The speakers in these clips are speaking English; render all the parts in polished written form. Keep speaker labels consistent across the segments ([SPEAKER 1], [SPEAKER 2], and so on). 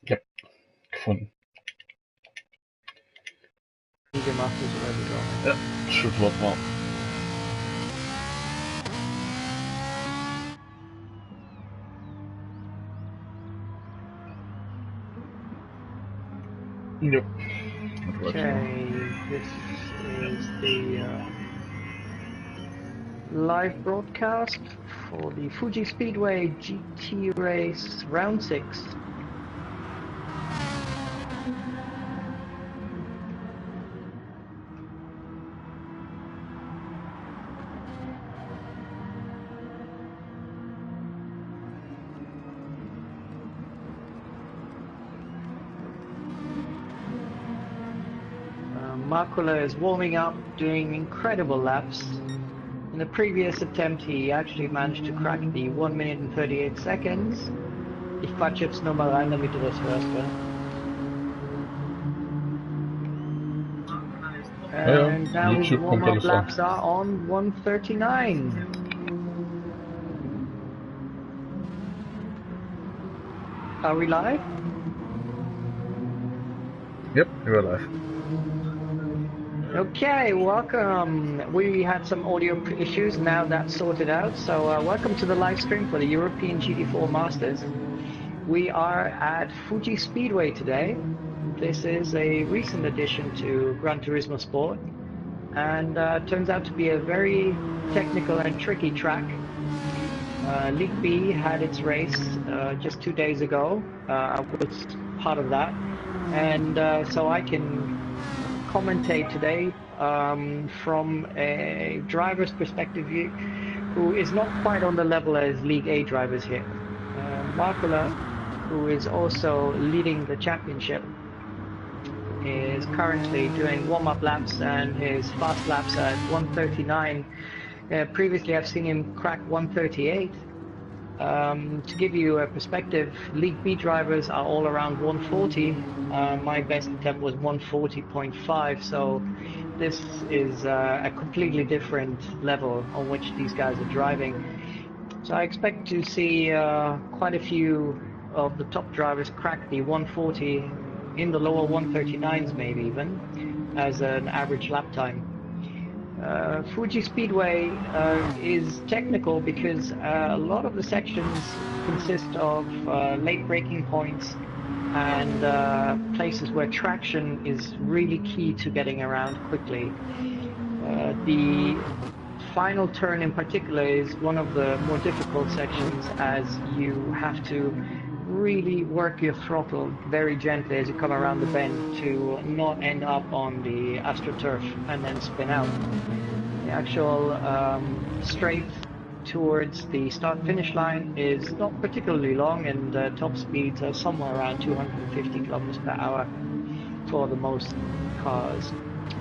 [SPEAKER 1] Ja, gefunden.
[SPEAKER 2] Wie gemacht ist oder wie auch.
[SPEAKER 1] Ja, Schlusswort war. Yep.
[SPEAKER 2] Okay, this is the live broadcast for the Fuji Speedway GT Race Round 6. Markula is warming up, doing incredible laps. In the previous attempt, he actually managed to crack the 1 minute and 38 seconds. Ich quatsch jetzt nur mal rein, damit du das hörst, ja? And now his
[SPEAKER 1] YouTube kommt
[SPEAKER 2] warm-up
[SPEAKER 1] alles an.
[SPEAKER 2] laps are on 1:39. Are we live?
[SPEAKER 1] Yep, you're live.
[SPEAKER 2] Okay, welcome. We had some audio issues, now that's sorted out. So welcome to the live stream for the European GT4 Masters. We are at Fuji Speedway today. This is a recent addition to Gran Turismo Sport, and turns out to be a very technical and tricky track. League B had its race just 2 days ago. I was part of that, and so I can commentate today from a driver's perspective who is not quite on the level as League A drivers here. Markula, who is also leading the championship, is currently doing warm-up laps, and his fast laps at 1:39. Previously I've seen him crack 1:38. To give you a perspective, League B drivers are all around 1:40. My best attempt was 1:40.5, so this is a completely different level on which these guys are driving. So I expect to see quite a few of the top drivers crack the 1:40, in the lower 1:39s maybe even, as an average lap time. Fuji Speedway is technical because a lot of the sections consist of late braking points and places where traction is really key to getting around quickly. The final turn in particular is one of the more difficult sections, as you have to really work your throttle very gently as you come around the bend to not end up on the AstroTurf and then spin out. The actual straight towards the start-finish line is not particularly long, and top speeds are somewhere around 250 kilometers per hour for the most cars.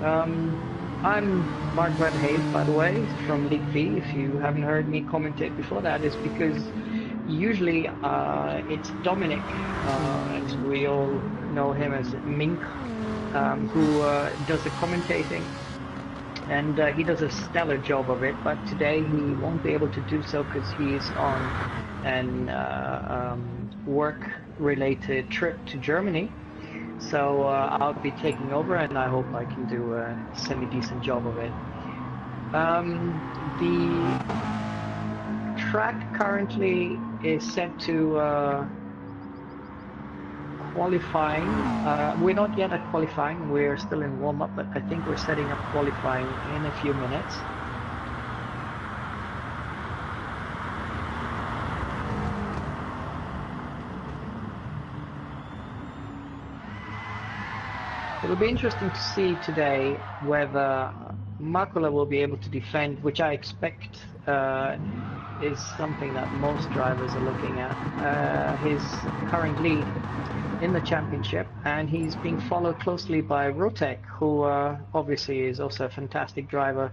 [SPEAKER 2] I'm Mark Van Hayes, by the way, from League V. If you haven't heard me commentate before, that is because usually it's Dominik, as we all know him as MINKIHL, who does the commentating, and he does a stellar job of it, but today he won't be able to do so because he's on an work-related trip to Germany. So I'll be taking over, and I hope I can do a semi-decent job of it. The track currently is set to qualifying. We're not yet at qualifying, we're still in warm-up, but I think we're setting up qualifying in a few minutes. It'll be interesting to see today whether Markula will be able to defend, which I expect is something that most drivers are looking at, his current lead in the championship, and he's being followed closely by Rfactor, who obviously is also a fantastic driver.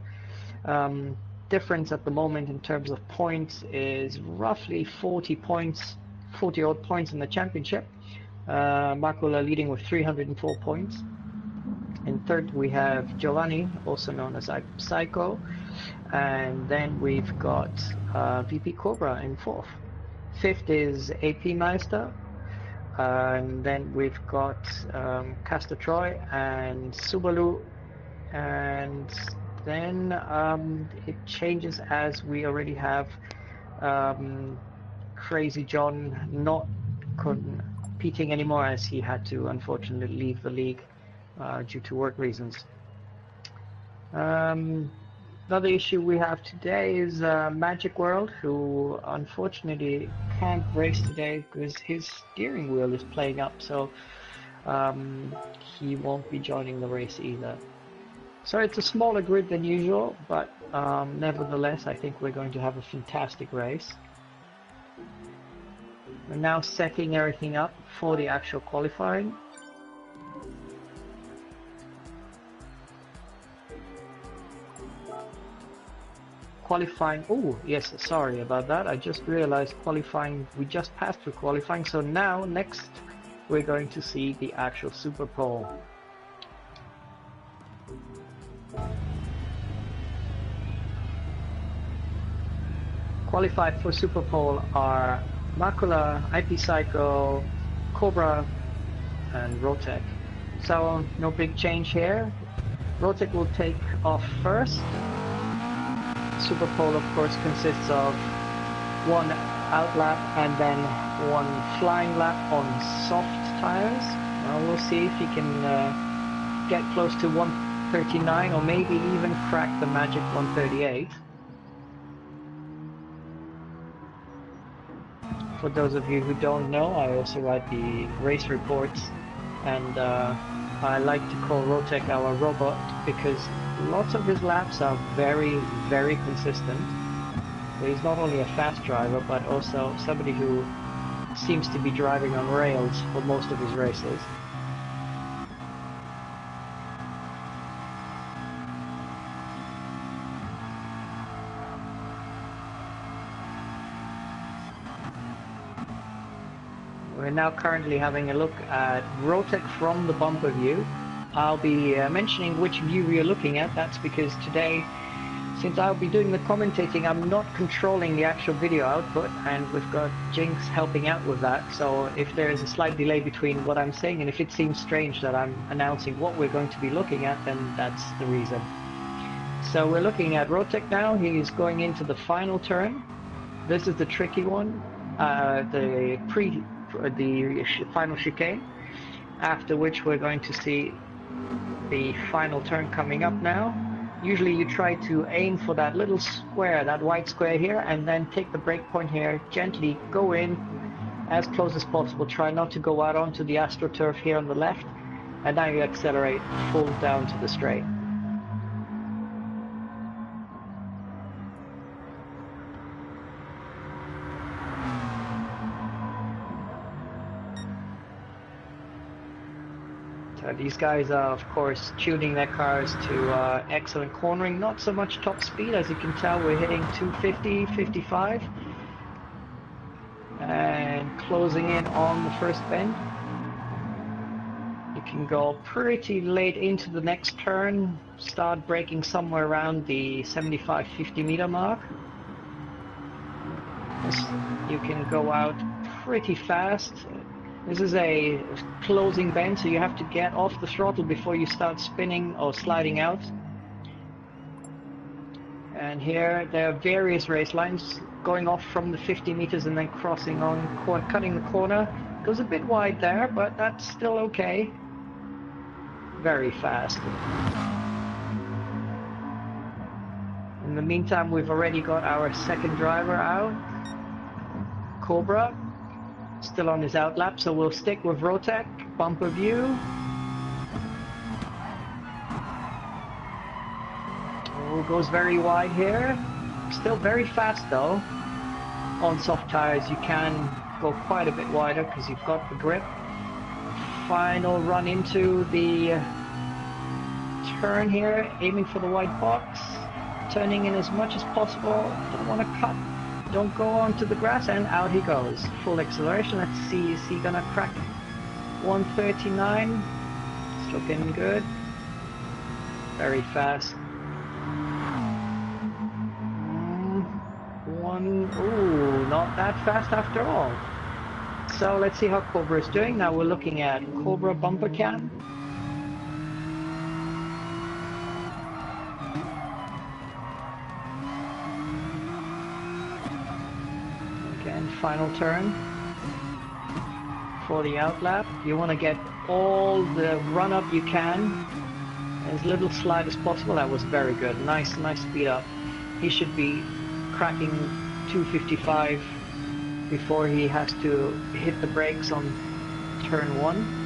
[SPEAKER 2] Difference at the moment in terms of points is roughly 40 odd points in the championship. Markula leading with 304 points. In third we have Giovanni, also known as Psycho, and then we've got VP Cobra in fourth. Fifth is AP Meister, and then we've got Castor Troy and Subaru, and then it changes as we already have Crazy John not competing anymore, as he had to unfortunately leave the league due to work reasons. Another issue we have today is Magic World, who unfortunately can't race today because his steering wheel is playing up, so he won't be joining the race either. So it's a smaller grid than usual, but nevertheless I think we're going to have a fantastic race. We're now setting everything up for the actual qualifying. qualifying. Oh, yes, sorry about that. I just realized qualifying, we just passed through qualifying. So now, next, we're going to see the actual Super Pole. Qualified for Super Pole are Macula, IP Psycho, Cobra, and Rotec. So no big change here. Rotec will take off first. Super Pole, of course, consists of one out lap and then one flying lap on soft tires. Now we'll see if he can get close to 139 or maybe even crack the magic 138. For those of you who don't know, I also write the race reports, and I like to call Rotec our robot because lots of his laps are very, very consistent. So he's not only a fast driver, but also somebody who seems to be driving on rails for most of his races. We're now currently having a look at Rotec from the bumper view. I'll be mentioning which view we are looking at. That's because today, since I'll be doing the commentating, I'm not controlling the actual video output, and we've got Jinx helping out with that. So if there is a slight delay between what I'm saying and if it seems strange that I'm announcing what we're going to be looking at, then that's the reason. So we're looking at Rotec now. He's going into the final turn. This is the tricky one, the final chicane, after which we're going to see the final turn coming up now. Usually you try to aim for that little square, that white square here, and then take the brake point here, gently go in as close as possible. Try not to go out onto the AstroTurf here on the left, and now you accelerate full down to the straight. These guys are, of course, tuning their cars to excellent cornering, not so much top speed. As you can tell, we're hitting 250, 55, and closing in on the first bend. You can go pretty late into the next turn, start braking somewhere around the 75-50 meter mark. You can go out pretty fast. This is a closing bend, so you have to get off the throttle before you start spinning or sliding out. And here there are various race lines going off from the 50 meters and then crossing on, cutting the corner. Goes a bit wide there, but that's still okay. Very fast. In the meantime, we've already got our second driver out, Cobra. Still on his outlap, so we'll stick with Rotec, bumper view. Oh, goes very wide here. Still very fast though. On soft tires you can go quite a bit wider because you've got the grip. Final run into the turn here, aiming for the white box. Turning in as much as possible. Don't want to cut. Don't go onto the grass, and out he goes. Full acceleration. Let's see, is he gonna crack 139? It's looking good. Very fast. Ooh, not that fast after all. So let's see how Cobra is doing. Now we're looking at Cobra bumper cam. Final turn for the outlap. You want to get all the run up you can, as little slide as possible. That was very good. Nice speed up. He should be cracking 255 before he has to hit the brakes on turn 1.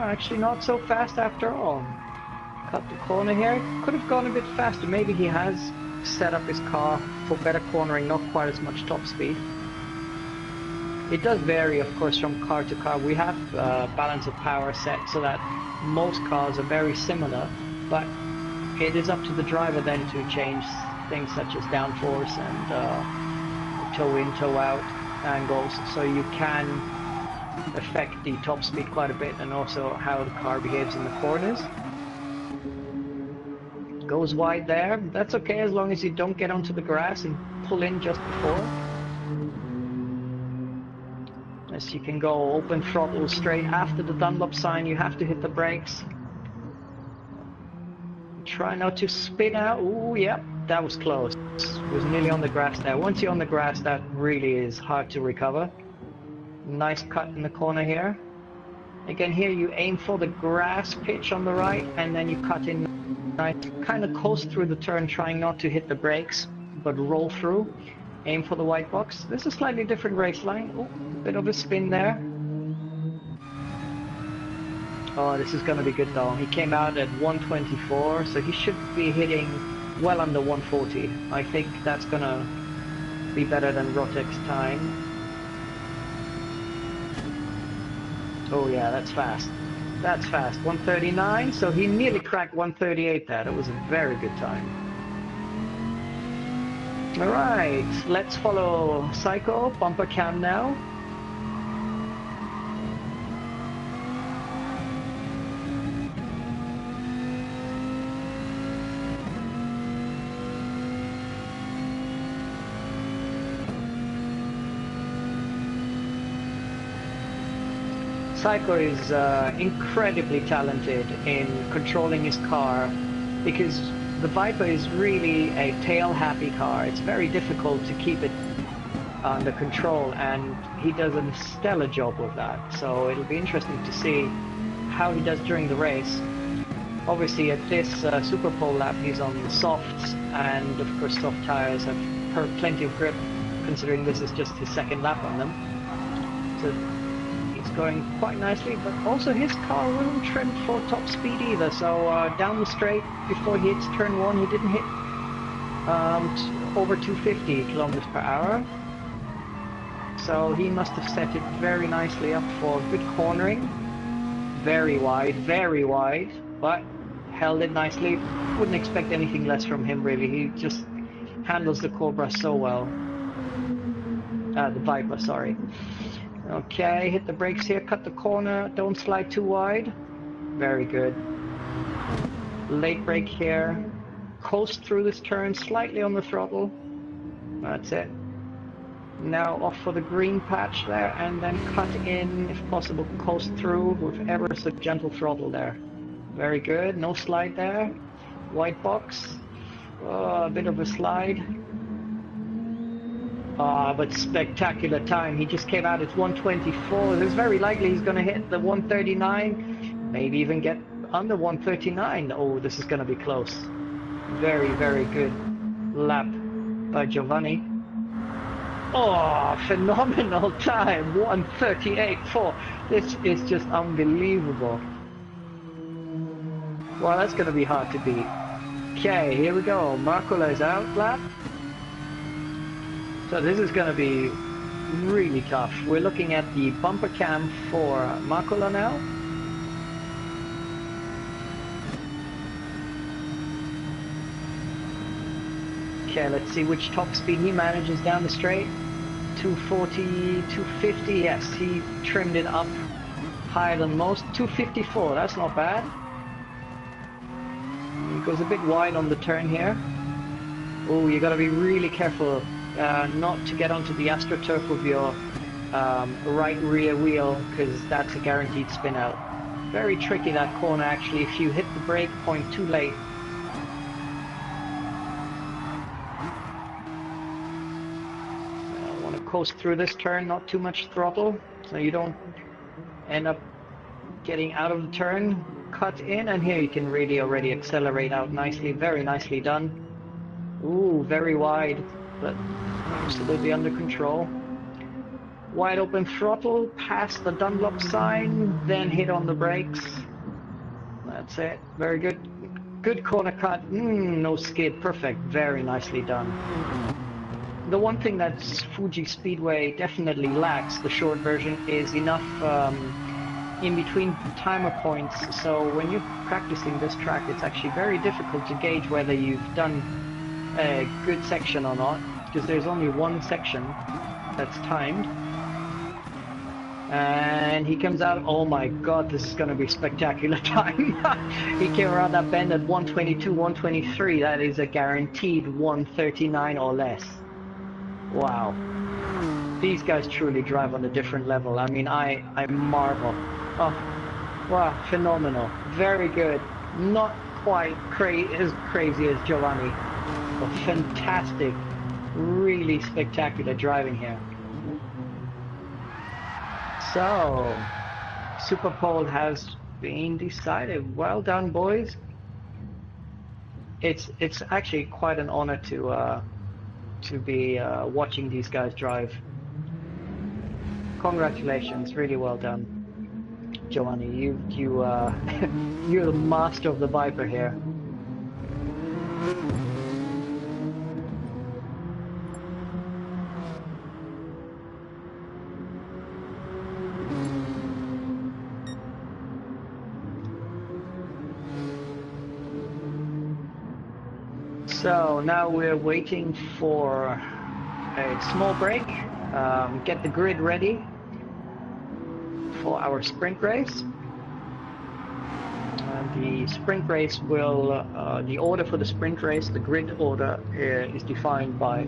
[SPEAKER 2] Actually not so fast after all. Cut the corner here. Could have gone a bit faster. Maybe he has set up his car for better cornering, not quite as much top speed. It does vary, of course, from car to car. We have balance of power set so that most cars are very similar, but it is up to the driver then to change things such as downforce and toe in, toe out angles, so you can affect the top speed quite a bit, and also how the car behaves in the corners. Goes wide there. That's okay as long as you don't get onto the grass and pull in just before. As you can go open throttle straight after the Dunlop sign, you have to hit the brakes. Try not to spin out. Ooh, yep, that was close. It was nearly on the grass there. Once you're on the grass, that really is hard to recover. Nice cut in the corner here. Again, here you aim for the grass pitch on the right, and then you cut in nice. Kind of coast through the turn, trying not to hit the brakes, but roll through. Aim for the white box. This is a slightly different race line. Oh, a bit of a spin there. Oh, this is going to be good though. He came out at 124, so he should be hitting well under 140. I think that's going to be better than Rotek's time. Oh yeah, that's fast. That's fast. 139, so he nearly cracked 138 there. That was a very good time. Alright, let's follow Psycho, bumper cam now. Psycho is incredibly talented in controlling his car, because the Viper is really a tail-happy car. It's very difficult to keep it under control, and he does a stellar job with that. So it'll be interesting to see how he does during the race. Obviously at this Super Pole lap he's on the softs, and of course soft tires have plenty of grip, considering this is just his second lap on them. So going quite nicely, but also his car wasn't trimmed for top speed either, so down the straight before he hits turn 1 he didn't hit over 250 kilometers per hour, so he must have set it very nicely up for good cornering. Very wide, but held it nicely. Wouldn't expect anything less from him really. He just handles the Cobra so well. The Viper, sorry. Okay, hit the brakes here, cut the corner, don't slide too wide. Very good. Late brake here. Coast through this turn, slightly on the throttle. That's it. Now off for the green patch there, and then cut in, if possible, coast through with ever so gentle throttle there. Very good, no slide there. White box. Oh, a bit of a slide. But spectacular time. He just came out at 124. It's very likely he's going to hit the 139, maybe even get under 139. Oh, this is going to be close. Very good lap by Giovanni. Oh, phenomenal time. 138.4. This is just unbelievable. Well, that's going to be hard to beat. Okay, here we go. Markula's out lap. So this is going to be really tough. We're looking at the bumper cam for Markula now. Okay, let's see which top speed he manages down the straight. 240, 250, yes, he trimmed it up higher than most. 254, that's not bad. He goes a bit wide on the turn here. Oh, you got to be really careful not to get onto the AstroTurf with your right rear wheel, because that's a guaranteed spin out. Very tricky that corner actually if you hit the brake point too late. I want to coast through this turn, not too much throttle, so you don't end up getting out of the turn. Cut in, and here you can really already accelerate out nicely. Very nicely done. Ooh, very wide, but absolutely under control. Wide open throttle, past the Dunlop sign, then hit on the brakes. That's it. Very good. Good corner cut, no skid, perfect, very nicely done. The one thing that Fuji Speedway definitely lacks, the short version, is enough in-between timer points, so when you're practicing this track, it's actually very difficult to gauge whether you've done a good section or not, because there's only one section that's timed. And he comes out, oh my god, this is going to be spectacular time. He came around that bend at 122, 123, that is a guaranteed 139 or less. Wow. These guys truly drive on a different level. I mean, I marvel. Oh, wow, phenomenal. Very good. Not quite as crazy as Giovanni, but fantastic. Really spectacular driving here. So, Super Pole has been decided. Well done, boys. It's actually quite an honor to be watching these guys drive. Congratulations, really well done, Giovanni. You're the master of the Viper here. So now we're waiting for a small break, get the grid ready for our sprint race. The sprint race will, the order for the sprint race, the grid order is defined by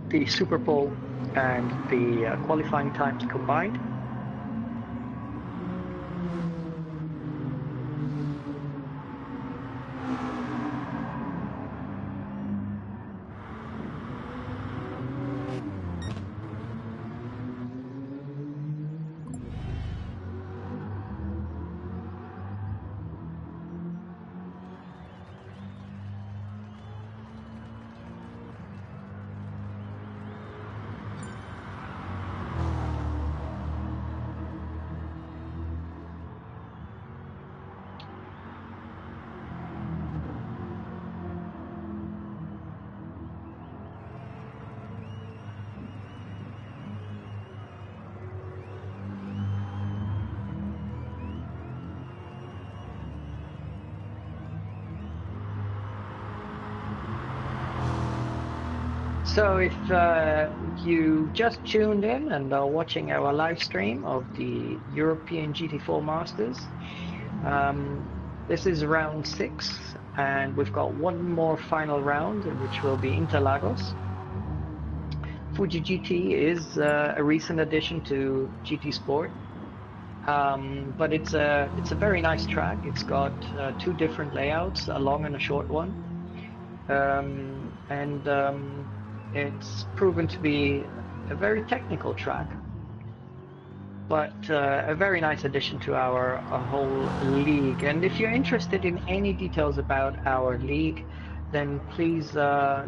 [SPEAKER 2] the Super Pole and the qualifying times combined. So if you just tuned in and are watching our live stream of the European GT4 Masters, this is round 6 and we've got one more final round which will be Interlagos. Fuji GT is a recent addition to GT Sport, but it's a very nice track. It's got 2 different layouts, a long and a short one, it's proven to be a very technical track, but a very nice addition to our whole league. And if you're interested in any details about our league, then please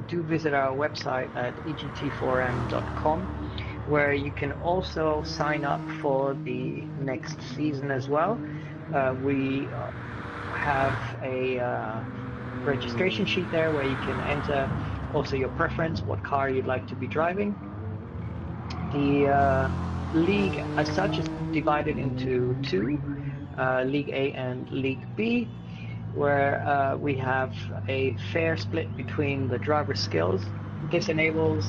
[SPEAKER 2] do visit our website at EGT4M.com, where you can also sign up for the next season as well. We have a registration sheet there where you can enter also your preference, what car you'd like to be driving. The league as such is divided into 2, League A and League B, where we have a fair split between the driver's skills. This enables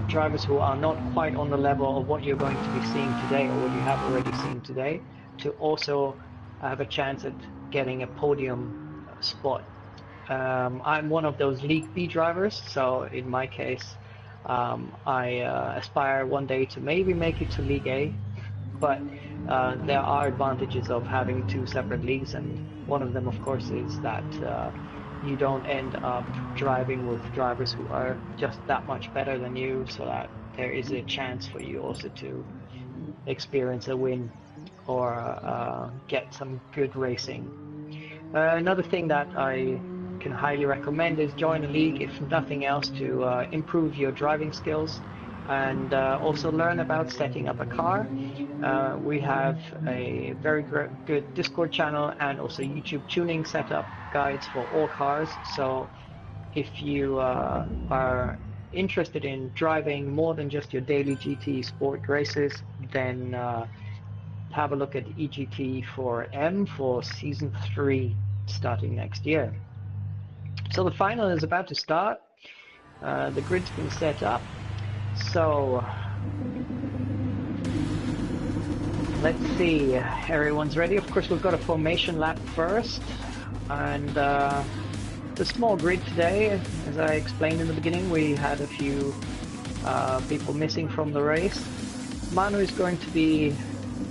[SPEAKER 2] drivers who are not quite on the level of what you're going to be seeing today or what you have already seen today to also have a chance at getting a podium spot. I'm one of those League B drivers, so in my case I aspire one day to maybe make it to League A, but there are advantages of having 2 separate leagues, and one of them of course is that you don't end up driving with drivers who are just that much better than you, so that there is a chance for you also to experience a win or get some good racing. Another thing that I can highly recommend is join a league, if nothing else, to improve your driving skills. and also learn about setting up a car. We have a very good Discord channel and also YouTube tuning setup guides for all cars. So if you are interested in driving more than just your daily GT sport races, then have a look at EGT4M for Season 3 starting next year. So the final is about to start. The grid's been set up. So let's see, everyone's ready. Of course, we've got a formation lap first, and the small grid today, as I explained in the beginning, we had a few people missing from the race. Manu is going to be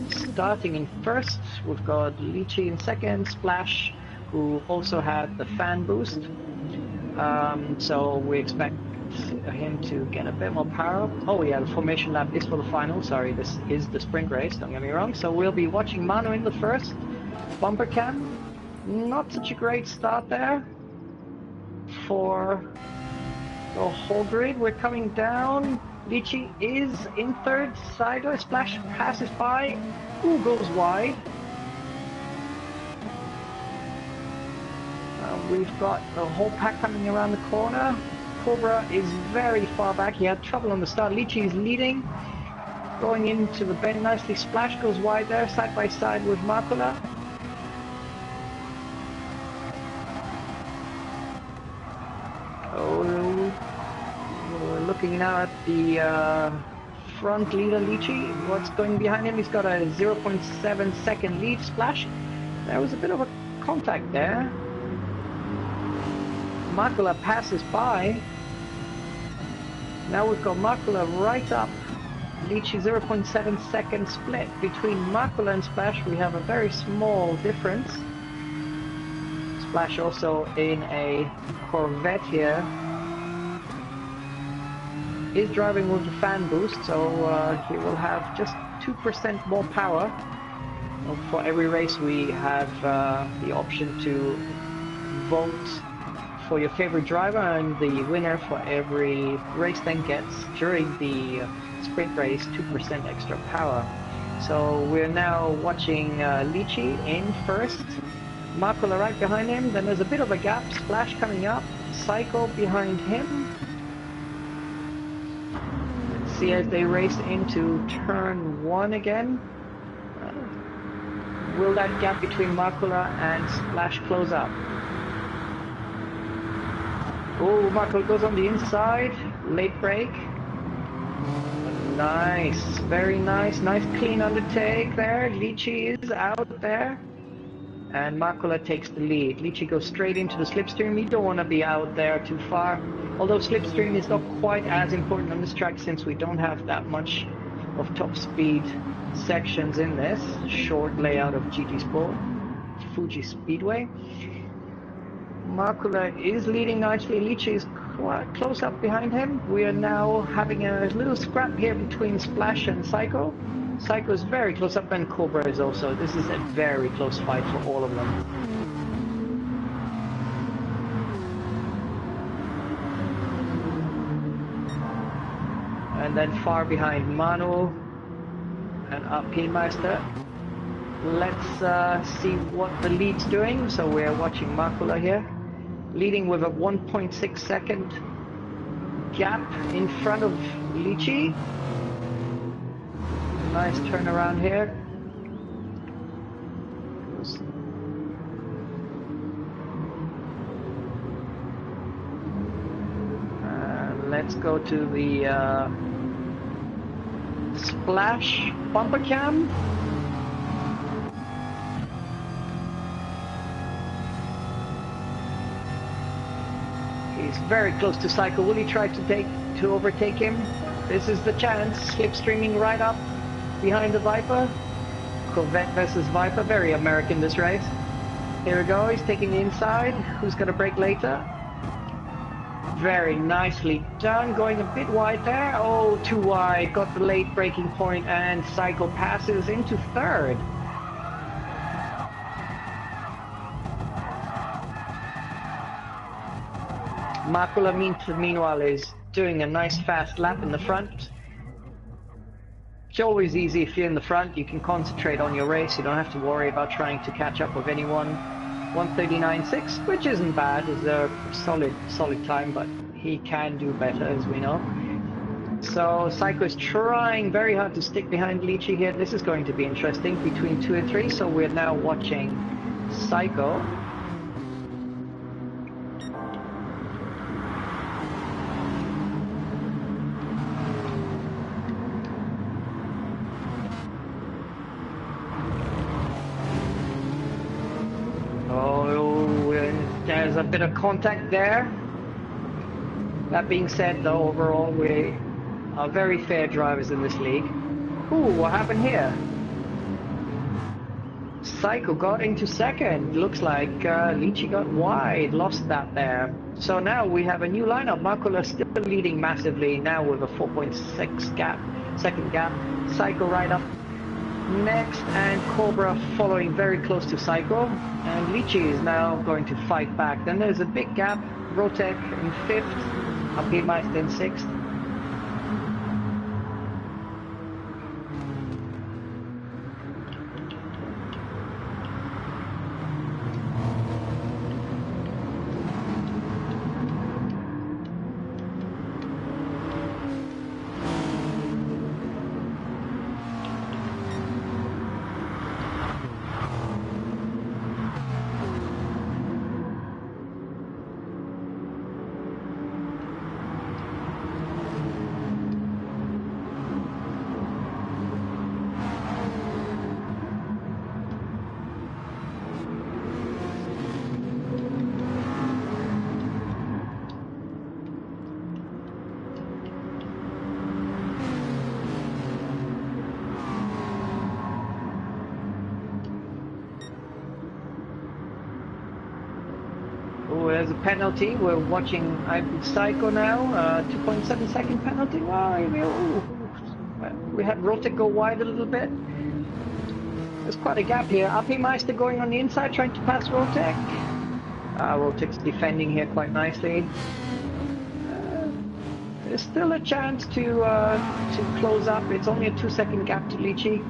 [SPEAKER 2] starting in first. We've got Lychee in second, Splash, who also had the fan boost. So we expect him to get a bit more power up. Oh yeah, the formation lap is for the final. Sorry, this is the sprint race, don't get me wrong. So we'll be watching Manu in the first. Bumper cam, not such a great start there for the whole grid. We're coming down. Lychee is in third, sideways. Splash passes by. Ooh, goes wide. We've got the whole pack coming around the corner. Cobra is very far back. He had trouble on the start. Lychee is leading. Going into the bend nicely. Splash goes wide there, side by side with Makula. Oh, we're looking now at the front leader, Lychee. What's going behind him? He's got a 0.7 second lead. Splash. There was a bit of a contact there. Makula passes by. Now we've got Makula right up. Lychee 0.7 second split between Makula and Splash. We have a very small difference. Splash also in a Corvette here. Is driving with the fan boost, so he will have just 2% more power. For every race we have the option to vote for your favorite driver, and the winner for every race then gets, during the sprint race, 2% extra power. So we're now watching Lychee in first, Makula right behind him, then there's a bit of a gap, Splash coming up, Psycho behind him. Let's see as they race into turn 1 again. Will that gap between Makula and Splash close up? Oh, Makula goes on the inside, late break. Nice, very nice, nice clean undertake there. Lychee is out there, and Makula takes the lead. Lychee goes straight into the slipstream. You don't want to be out there too far, although slipstream is not quite as important on this track since we don't have that much of top speed sections in this short layout of GT Sport, Fuji Speedway. Makula is leading nicely. Lychee is quite close up behind him. We are now having a little scrap here between Splash and Psycho. Psycho is very close up, and Cobra is also. This is a very close fight for all of them. And then far behind Manu and up Pilmeister. Let's see what the lead's doing. So we're watching Makula here, leading with a 1.6 second gap in front of Lychee. Nice turnaround here. Let's go to the Splash bumper cam. He's very close to Psycho. Will he try to overtake him? This is the chance. Slipstreaming right up behind the Viper. Corvette versus Viper. Very American, this race. Here we go. He's taking the inside. Who's going to brake later? Very nicely done. Going a bit wide there. Oh, too wide. Got the late braking point, and Psycho passes into third. Makula, meanwhile, is doing a nice fast lap in the front. It's always easy if you're in the front, you can concentrate on your race, you don't have to worry about trying to catch up with anyone. 1:39.6, which isn't bad, is a solid time, but he can do better, as we know. So Psycho is trying very hard to stick behind Lichi here. This is going to be interesting between 2 and 3. So we're now watching Psycho. Oh, there's a bit of contact there. That being said, though, overall we are very fair drivers in this league. Ooh, what happened here? Psycho got into second. Looks like Lichi got wide, lost that there. So now we have a new lineup. Markula still leading massively now with a 4.6 gap, second gap. Psycho right up next, and Cobra following very close to Psycho. And Lichi is now going to fight back. Then there's a big gap. Rotec in 5th, Apimeister in 6th. There's a penalty. We're watching Psycho now. 2.7 second penalty. Wow, we had Rotec go wide a little bit. There's quite a gap here. Apimeister going on the inside, trying to pass Rotec. Rotec's defending here quite nicely. There's still a chance to close up. It's only a 2-second gap to Lichi.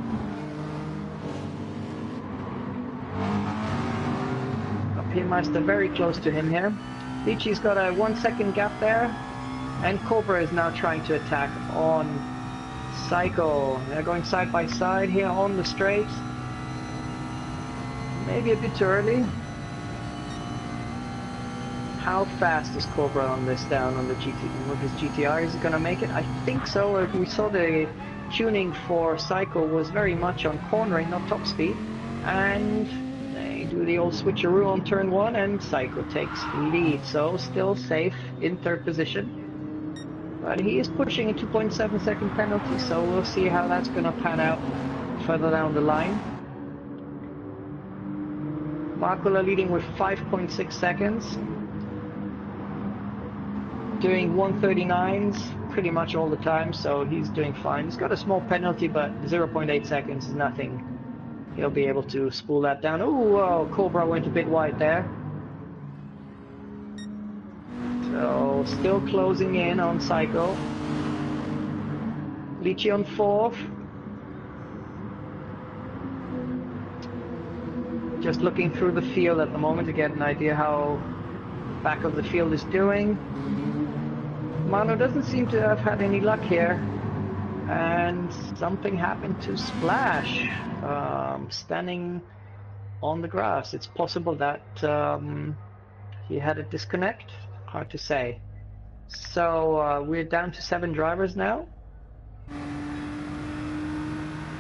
[SPEAKER 2] Apimeister very close to him here. Lichi's got a 1-second gap there, and Cobra is now trying to attack on Psycho. They're going side by side here on the straight. Maybe a bit too early. How fast is Cobra on this down on the GT with his GTR? Is he gonna make it? I think so. We saw the tuning for Psycho was very much on cornering, not top speed, and do the old switcheroo on turn 1, and Psycho takes lead, so still safe in 3rd position. But he is pushing a 2.7 second penalty, so we'll see how that's going to pan out further down the line. Markula leading with 5.6 seconds. Doing 1:39s pretty much all the time, so he's doing fine. He's got a small penalty, but 0.8 seconds is nothing. He'll be able to spool that down. Oh, Cobra went a bit wide there. So, still closing in on Psycho. Lichi on 4th. Just looking through the field at the moment to get an idea how back of the field is doing. Mano doesn't seem to have had any luck here. And something happened to Splash, standing on the grass. It's possible that he had a disconnect, hard to say. So we're down to 7 drivers now.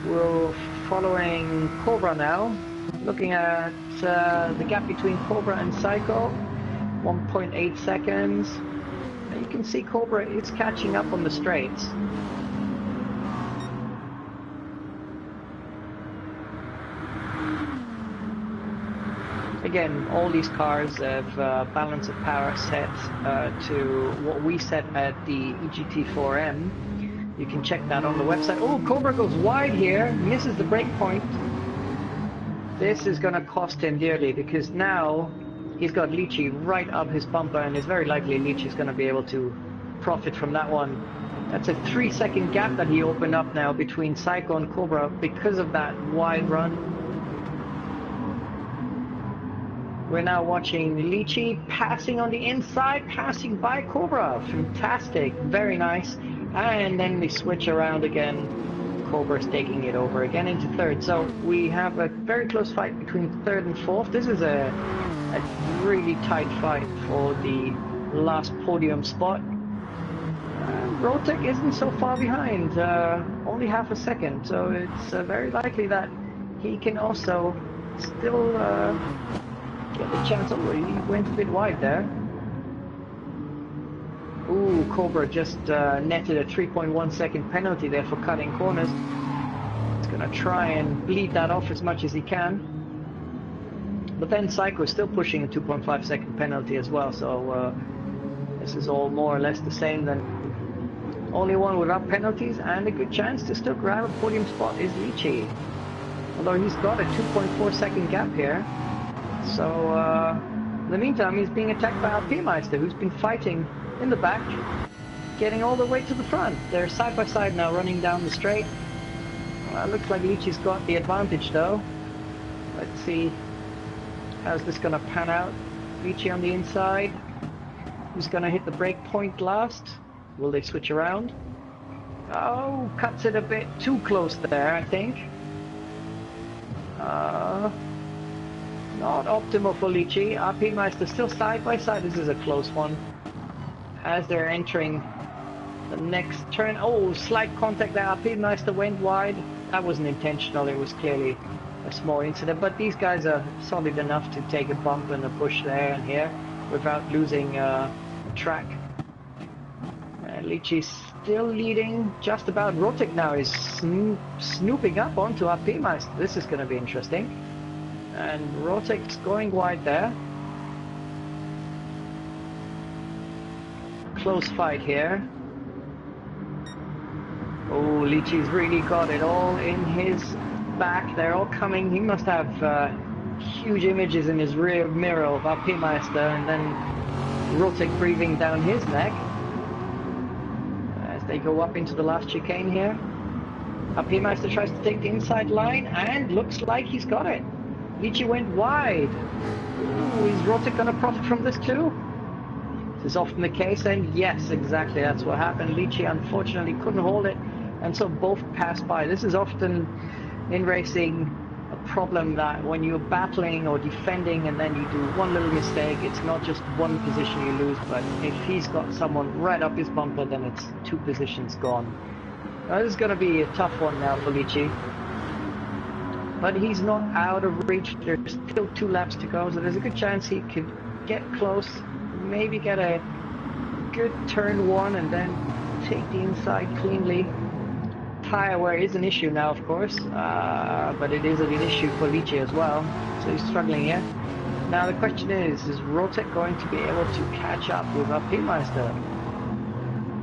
[SPEAKER 2] We're following Cobra now, looking at the gap between Cobra and Psycho, 1.8 seconds. And you can see Cobra is catching up on the straights. Again, all these cars have balance of power set to what we set at the EGT4M. You can check that on the website. Oh, Cobra goes wide here, misses the brake point. This is going to cost him dearly, because now he's got Lichi right up his bumper, and it's very likely Lichi is going to be able to profit from that one. That's a 3-second gap that he opened up now between Psycho and Cobra because of that wide run. We're now watching Lychee passing on the inside, passing by Cobra. Fantastic, very nice. And then they switch around again. Cobra's taking it over again into third. So we have a very close fight between third and fourth. This is a really tight fight for the last podium spot. Rotec isn't so far behind, only half a second. So it's very likely that he can also still get the chance. Oh, he went a bit wide there. Ooh, Cobra just netted a 3.1 second penalty there for cutting corners. He's gonna try and bleed that off as much as he can. But then Psycho is still pushing a 2.5 second penalty as well, so this is all more or less the same. Then only one without penalties and a good chance to still grab a podium spot is Lychee. Although he's got a 2.4 second gap here. So in the meantime he's being attacked by Alpemeister, who's been fighting in the back, getting all the way to the front. They're side by side now running down the straight. Looks like Lychee's got the advantage though. Let's see how's this gonna pan out. Lychee on the inside. Who's gonna hit the break point last? Will they switch around? Oh, cuts it a bit too close there, I think. Not optimal for Lychee. Alpemeister still side by side. This is a close one. As they're entering the next turn. Oh, slight contact there. Alpemeister went wide. That wasn't intentional. It was clearly a small incident. But these guys are solid enough to take a bump and a push there and here without losing track. Lychee's still leading just about. Rotec now is snooping up onto Alpemeister. This is going to be interesting. And Rotec's going wide there. Close fight here. Oh, Lychee's really got it all in his back. They're all coming. He must have huge images in his rear mirror of Alpemeister and then Rotec breathing down his neck. As they go up into the last chicane here. Alpemeister tries to take the inside line and looks like he's got it. Lychee went wide. Ooh, is Rotec going to profit from this too? This is often the case, and yes, exactly, that's what happened. Lychee unfortunately couldn't hold it, and so both passed by. This is often in racing a problem, that when you're battling or defending and then you do one little mistake, it's not just one position you lose, but if he's got someone right up his bumper, then it's 2 positions gone. Now, this is going to be a tough one now for Lychee. But he's not out of reach. There's still 2 laps to go, so there's a good chance he could get close, maybe get a good turn 1 and then take the inside cleanly. Tire wear is an issue now, of course, but it is an issue for Lychee as well, so he's struggling here. Now the question is Rotec going to be able to catch up with Alpemeister?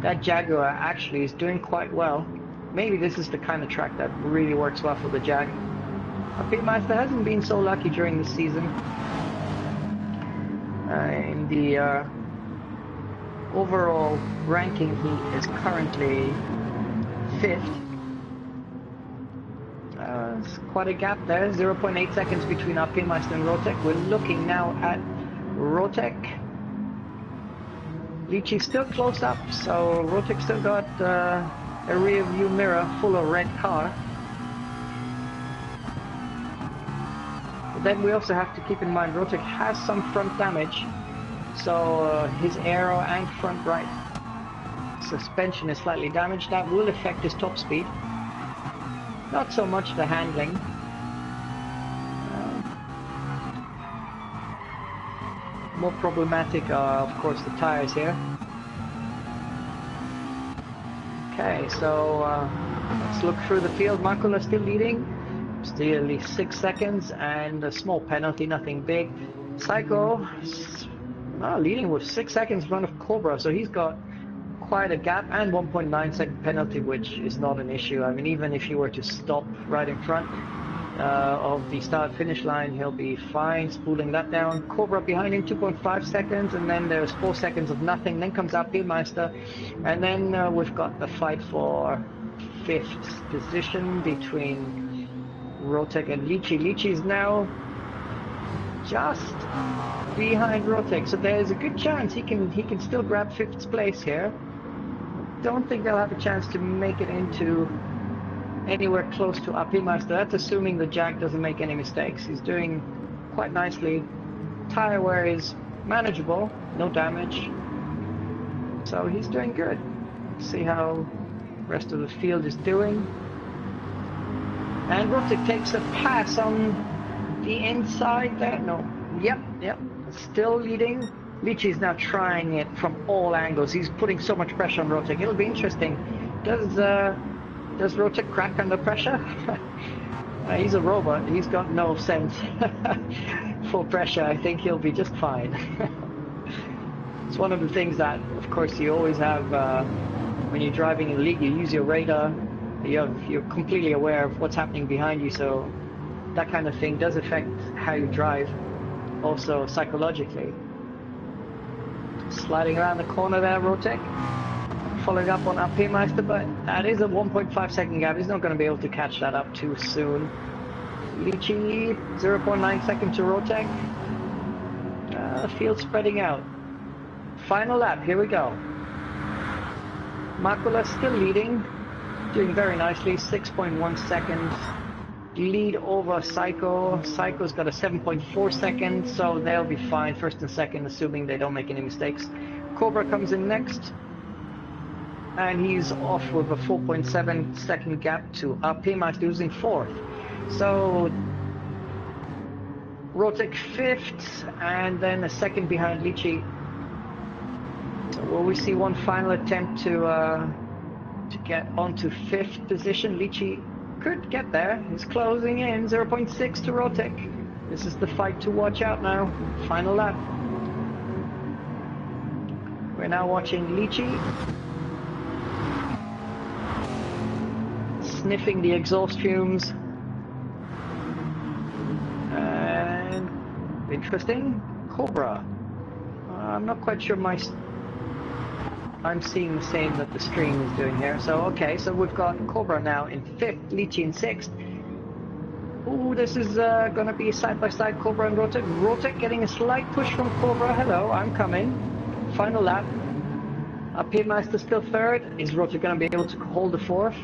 [SPEAKER 2] That Jaguar actually is doing quite well. Maybe this is the kind of track that really works well for the Jag. Alpemeister hasn't been so lucky during the season. In the overall ranking, he is currently 5th. It's quite a gap there, 0.8 seconds between Alpemeister and Rotec. We're looking now at Rotec. Lychee's still close up, so Rotec still got a rear view mirror full of red car. Then we also have to keep in mind Rotec has some front damage, so his aero and front right suspension is slightly damaged. That will affect his top speed, not so much the handling. More problematic are of course the tires here. Okay, so let's look through the field. Makula still leading. Still at least 6 seconds and a small penalty, nothing big. Psycho leading with 6 seconds in front of Cobra, so he's got quite a gap, and 1.9 second penalty, which is not an issue. I mean, even if you were to stop right in front, of the start-finish line. He'll be fine, spooling that down. Cobra behind him, 2.5 seconds, and then there's 4 seconds of nothing. Then comes Meister, and then we've got the fight for 5th position between Rotek and Lichi. Lichi is now just behind Rotek, so there's a good chance he can still grab 5th place here. Don't think they'll have a chance to make it into anywhere close to Meister. That's assuming the Jack doesn't make any mistakes. He's doing quite nicely. Tire wear is manageable, no damage, so he's doing good. Let's see how the rest of the field is doing. And Rotek takes a pass on the inside there. No, yep, still leading. Lichi is now trying it from all angles. He's putting so much pressure on Rotek. It'll be interesting. Does Rotek crack under pressure? He's a robot. He's got no sense for pressure. I think he'll be just fine. It's one of the things that, of course, you always have when you're driving in the league. You use your radar. You're completely aware of what's happening behind you, so that kind of thing does affect how you drive, also psychologically. Sliding around the corner there, Rotek. Following up on Meister, but that is a 1.5 second gap. He's not going to be able to catch that up too soon. Lichi, 0.9 second to Rotek. Field spreading out. Final lap, here we go. Makula still leading, doing very nicely, 6.1 seconds. Lead over Psycho. Psycho's got a 7.4 seconds, so they'll be fine, first and second, assuming they don't make any mistakes. Cobra comes in next, and he's off with a 4.7 second gap to Meister, who's in 4th. So Rotek 5th, and then a second behind Lichi. So will we see one final attempt to get onto 5th position? Lichi could get there. He's closing in, 0.6 to Rotek. This is the fight to watch out now. Final lap. We're now watching Lichi sniffing the exhaust fumes. And interesting, Cobra. I'm not quite sure I'm seeing the same that the stream is doing here. So okay, so we've got Cobra now in 5th, Lichi in 6th. Ooh, this is gonna be side-by-side Cobra and Rotek. Rotek getting a slight push from Cobra. Hello, I'm coming. Final lap. Meister still 3rd. Is Rotek gonna be able to hold the 4th?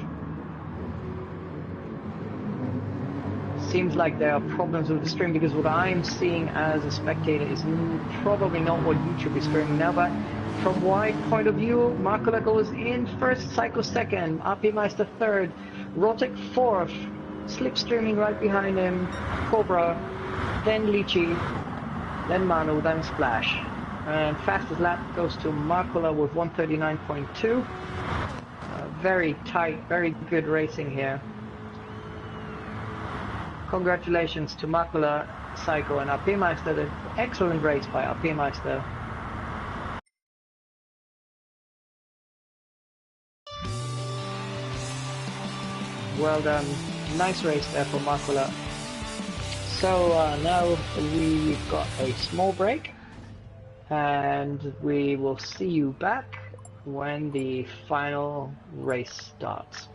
[SPEAKER 2] Seems like there are problems with the stream, because what I'm seeing as a spectator is probably not what YouTube is streaming now, but from wide point of view, Makula goes in 1st, Psycho 2nd, Meister 3rd, Rotek 4th, slipstreaming right behind him, Cobra, then Lichi, then Manu, then Splash. And fastest lap goes to Makula with 139.2. Very tight, very good racing here. Congratulations to Makula, Psycho, and Meister. An excellent race by Meister. Well done. Nice race there for Makula. So now we've got a small break, and we will see you back when the final race starts.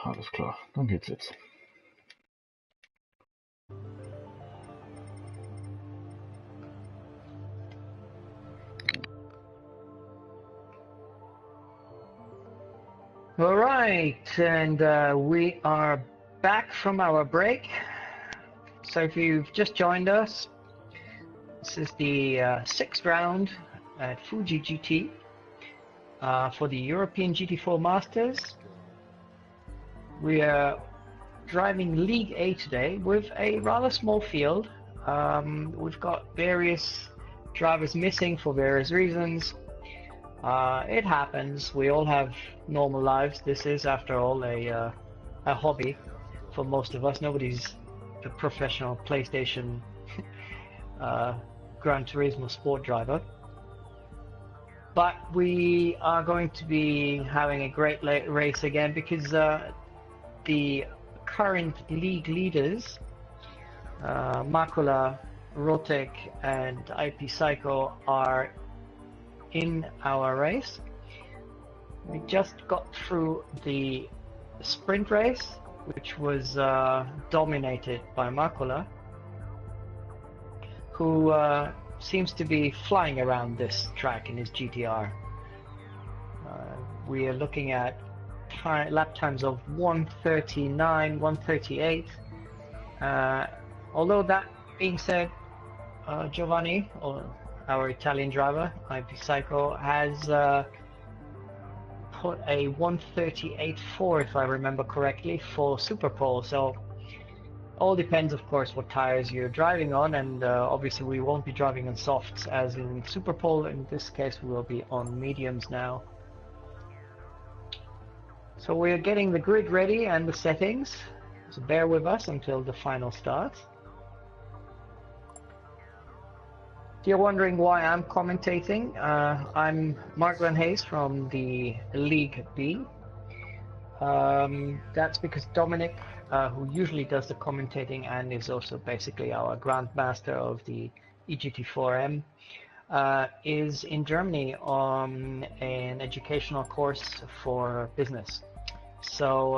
[SPEAKER 1] Alles klar, dann geht's jetzt.
[SPEAKER 2] All right, and we are back from our break. So if you've just joined us, this is the sixth round at Fuji GT for the European GT4 Masters. We are driving League A today with a rather small field. We've got various drivers missing for various reasons. It happens. We all have normal lives. This is, after all, a hobby for most of us. Nobody's a professional PlayStation Gran Turismo sport driver. But we are going to be having a great race again because the current league leaders, Makula, Rotek, and IP Psycho, are in our race. We just got through the sprint race, which was dominated by Makula, who seems to be flying around this track in his GTR. We are looking at lap times of 1:39, 1:38. Although that being said, Giovanni, or our Italian driver, IP Psycho, has put a 1:38.4, if I remember correctly, for Superpole. So all depends, of course, what tires you're driving on, and obviously we won't be driving on softs as in Superpole. In this case, we will be on mediums now. So we're getting the grid ready and the settings, so bear with us until the final starts. If you're wondering why I'm commentating, I'm Mark Van Hayes from the League B. That's because Dominik, who usually does the commentating and is also basically our grandmaster of the EGT4M, is in Germany on an educational course for business. So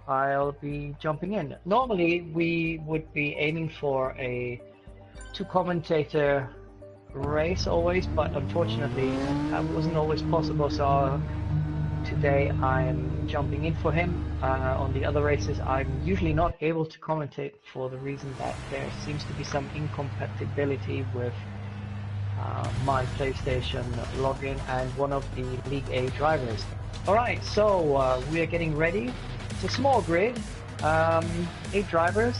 [SPEAKER 2] I'll be jumping in. Normally we would be aiming for a two-commentator race always, but unfortunately that wasn't always possible, so today I'm jumping in for him. On the other races I'm usually not able to commentate for the reason that there seems to be some incompatibility with my PlayStation login and one of the League A drivers. Alright, so we are getting ready. It's a small grid, 8 drivers.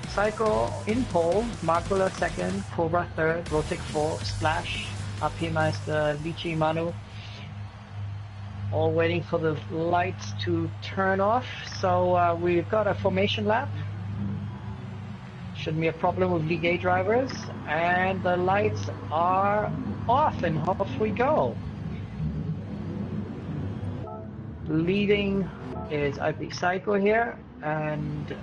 [SPEAKER 2] Psycho in pole, Makula second, Cobra third, Rotek fourth, Splash, AP Meister, Lichi, Manu. All waiting for the lights to turn off. So we've got a formation lap. Shouldn't be a problem with League A drivers. And the lights are off and off we go. Leading is IP Psycho here, and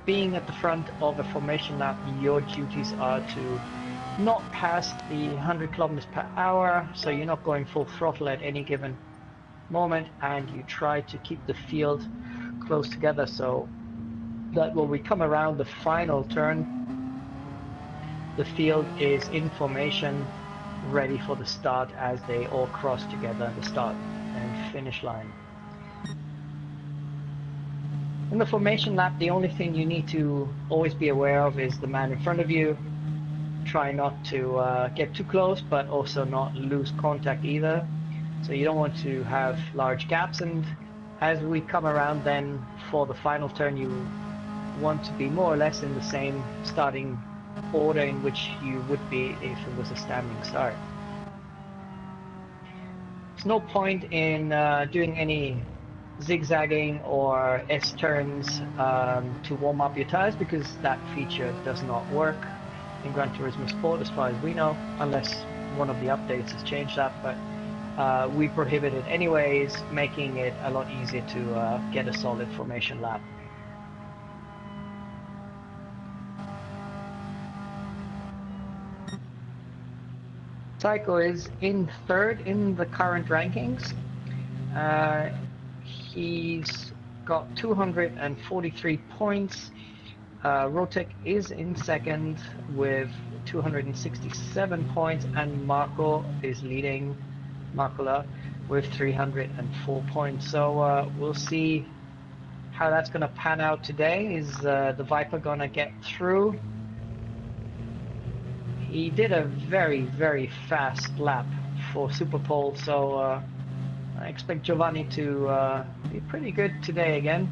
[SPEAKER 2] being at the front of a formation lap, your duties are to not pass the 100 kilometers per hour, so you're not going full throttle at any given moment, and you try to keep the field close together so that when we come around the final turn, the field is in formation, ready for the start as they all cross together the start and finish line. In the formation lap, the only thing you need to always be aware of is the man in front of you. Try not to get too close, but also not lose contact either. So you don't want to have large gaps, and as we come around then for the final turn, you want to be more or less in the same starting order in which you would be if it was a standing start. There's no point in doing any zigzagging or S-turns to warm up your tires, because that feature does not work in Gran Turismo Sport as far as we know, unless one of the updates has changed that, but we prohibit it anyways, making it a lot easier to get a solid formation lap. Psycho is in third in the current rankings. He's got 243 points. Rotek is in second with 267 points, and Marco is leading Makula with 304 points. So we'll see how that's going to pan out today. Is the Viper going to get through? He did a very, very fast lap for Superpole, so I expect Giovanni to be pretty good today again.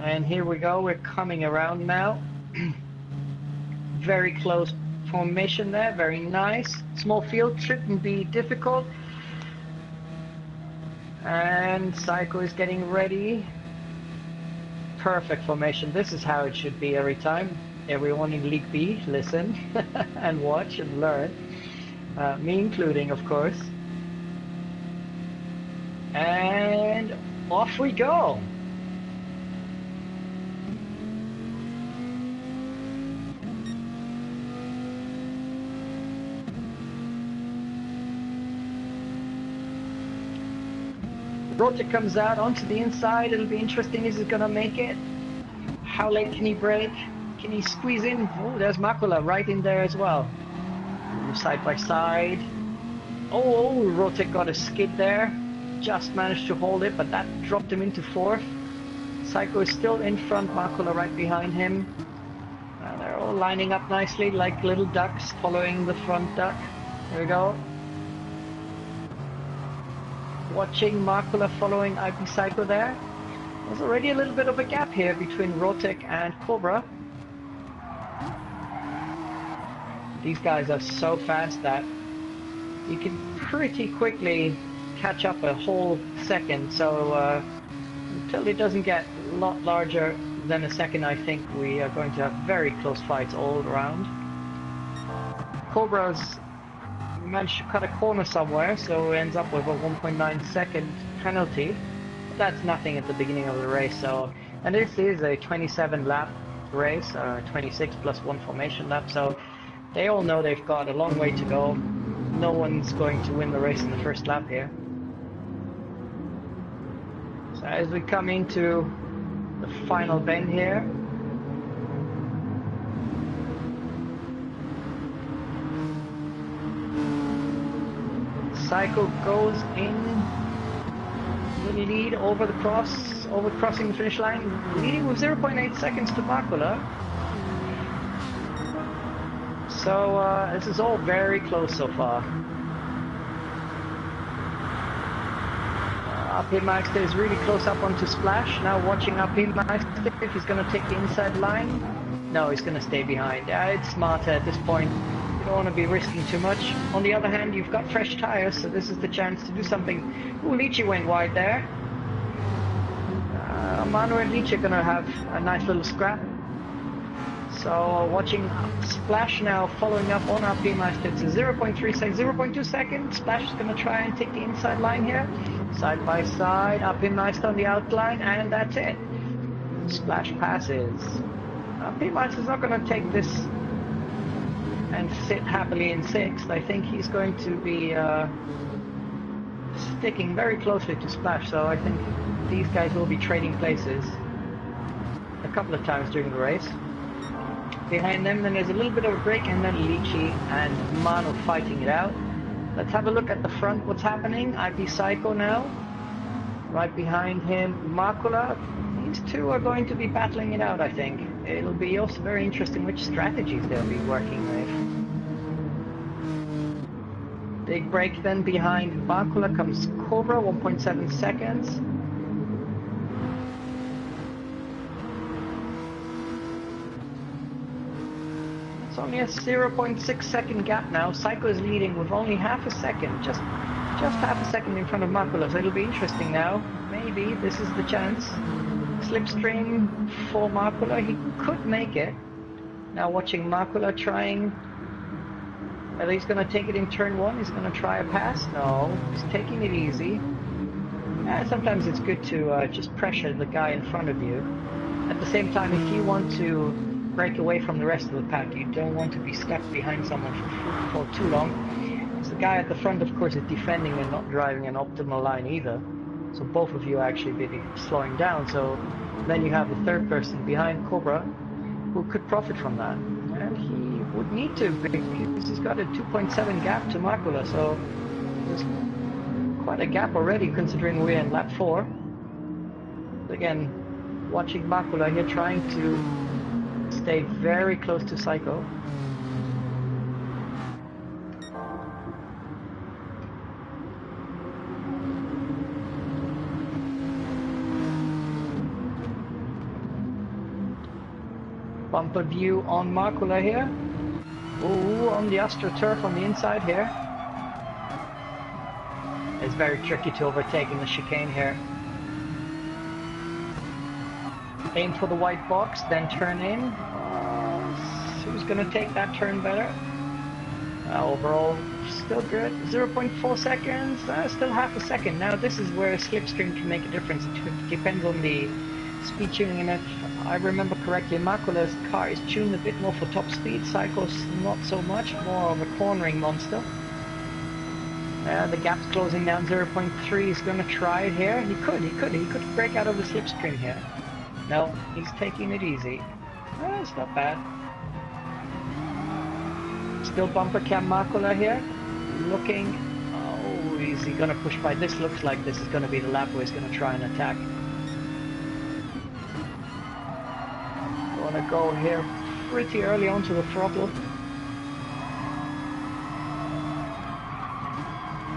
[SPEAKER 2] And here we go, we're coming around now. Very close formation there, very nice. Small field, shouldn't be difficult. And Psycho is getting ready. Perfect formation, this is how it should be every time. Everyone in League B, listen and watch and learn. Me including, of course. And Off we go. Rota comes out onto the inside. It'll be interesting. Is he going to make it? How late can he brake? Can he squeeze in? Oh, there's Makula right in there as well. Side by side. Oh, Rotek got a skid there. Just managed to hold it, but that dropped him into fourth. Psycho is still in front, Makula right behind him. They're all lining up nicely like little ducks following the front duck. There we go. Watching Makula following IP Psycho there. There's already a little bit of a gap here between Rotek and Cobra. These guys are so fast that you can pretty quickly catch up a whole second. So until it doesn't get a lot larger than a second, I think we are going to have very close fights all around. Cobra's managed to cut a corner somewhere, so ends up with a 1.9 second penalty. That's nothing at the beginning of the race. So, and this is a 27 lap race, 26 plus 1 formation lap, so they all know they've got a long way to go. No one's going to win the race in the first lap here. So as we come into the final bend here, Psycho goes in the lead over the crossing the finish line, leading with 0.8 seconds to Makula. So this is all very close so far. Meister is really close up onto Splash. Now watching Meister if he's going to take the inside line. No, he's going to stay behind. It's smarter at this point. You don't want to be risking too much. On the other hand, you've got fresh tires, so this is the chance to do something. Ooh, Lichi went wide there. Manu and Lichi are going to have a nice little scrap. So watching Splash now following up on Meister. It's a 0.3 seconds, 0.2 seconds. Splash is going to try and take the inside line here. Side by side, Meister on the outline, and that's it. Splash passes. Meister's not going to take this and sit happily in sixth. I think he's going to be sticking very closely to Splash, so I think these guys will be trading places a couple of times during the race. Behind them, then there's a little bit of a break, and then Lichi and Manu fighting it out. Let's have a look at the front, what's happening. IP Psycho now. Right behind him, Makula. These two are going to be battling it out, I think. It'll be also very interesting which strategies they'll be working with. Big break then behind Makula comes Cobra, 1.7 seconds. It's only a 0.6 second gap now. Psycho is leading with only half a second, just half a second in front of Makula, so it'll be interesting now. Maybe this is the chance. Slipstream for Makula, he could make it. Now watching Makula trying, whether he's going to take it in turn one, he's going to try a pass. No, he's taking it easy. Sometimes it's good to just pressure the guy in front of you. At the same time, if you want to break away from the rest of the pack, you don't want to be stuck behind someone for too long. So the guy at the front, of course, is defending and not driving an optimal line either. So both of you are actually really slowing down. So then you have the third person behind Cobra who could profit from that. And he would need to, because he's got a 2.7 gap to Makula. So there's quite a gap already considering we're in lap 4. Again, watching Makula here trying to stay very close to Psycho. Bumper view on Makula here. Ooh, on the AstroTurf on the inside here. It's very tricky to overtake in the chicane here. Aim for the white box, then turn in. Who's going to take that turn better? Overall, still good. 0.4 seconds, still half a second. Now this is where slipstream can make a difference. It depends on the speed tuning, and if I remember correctly, Makula's car is tuned a bit more for top speed. Cycle's not so much, more of a cornering monster. The gap's closing down. 0.3. He's going to try it here. He could break out of the slipstream here. No, he's taking it easy. It's not bad. Still bumper cam Makula here. Looking. Oh, is he going to push by? This looks like this is going to be the lap where he's going to try and attack. Want to go here pretty early onto the throttle.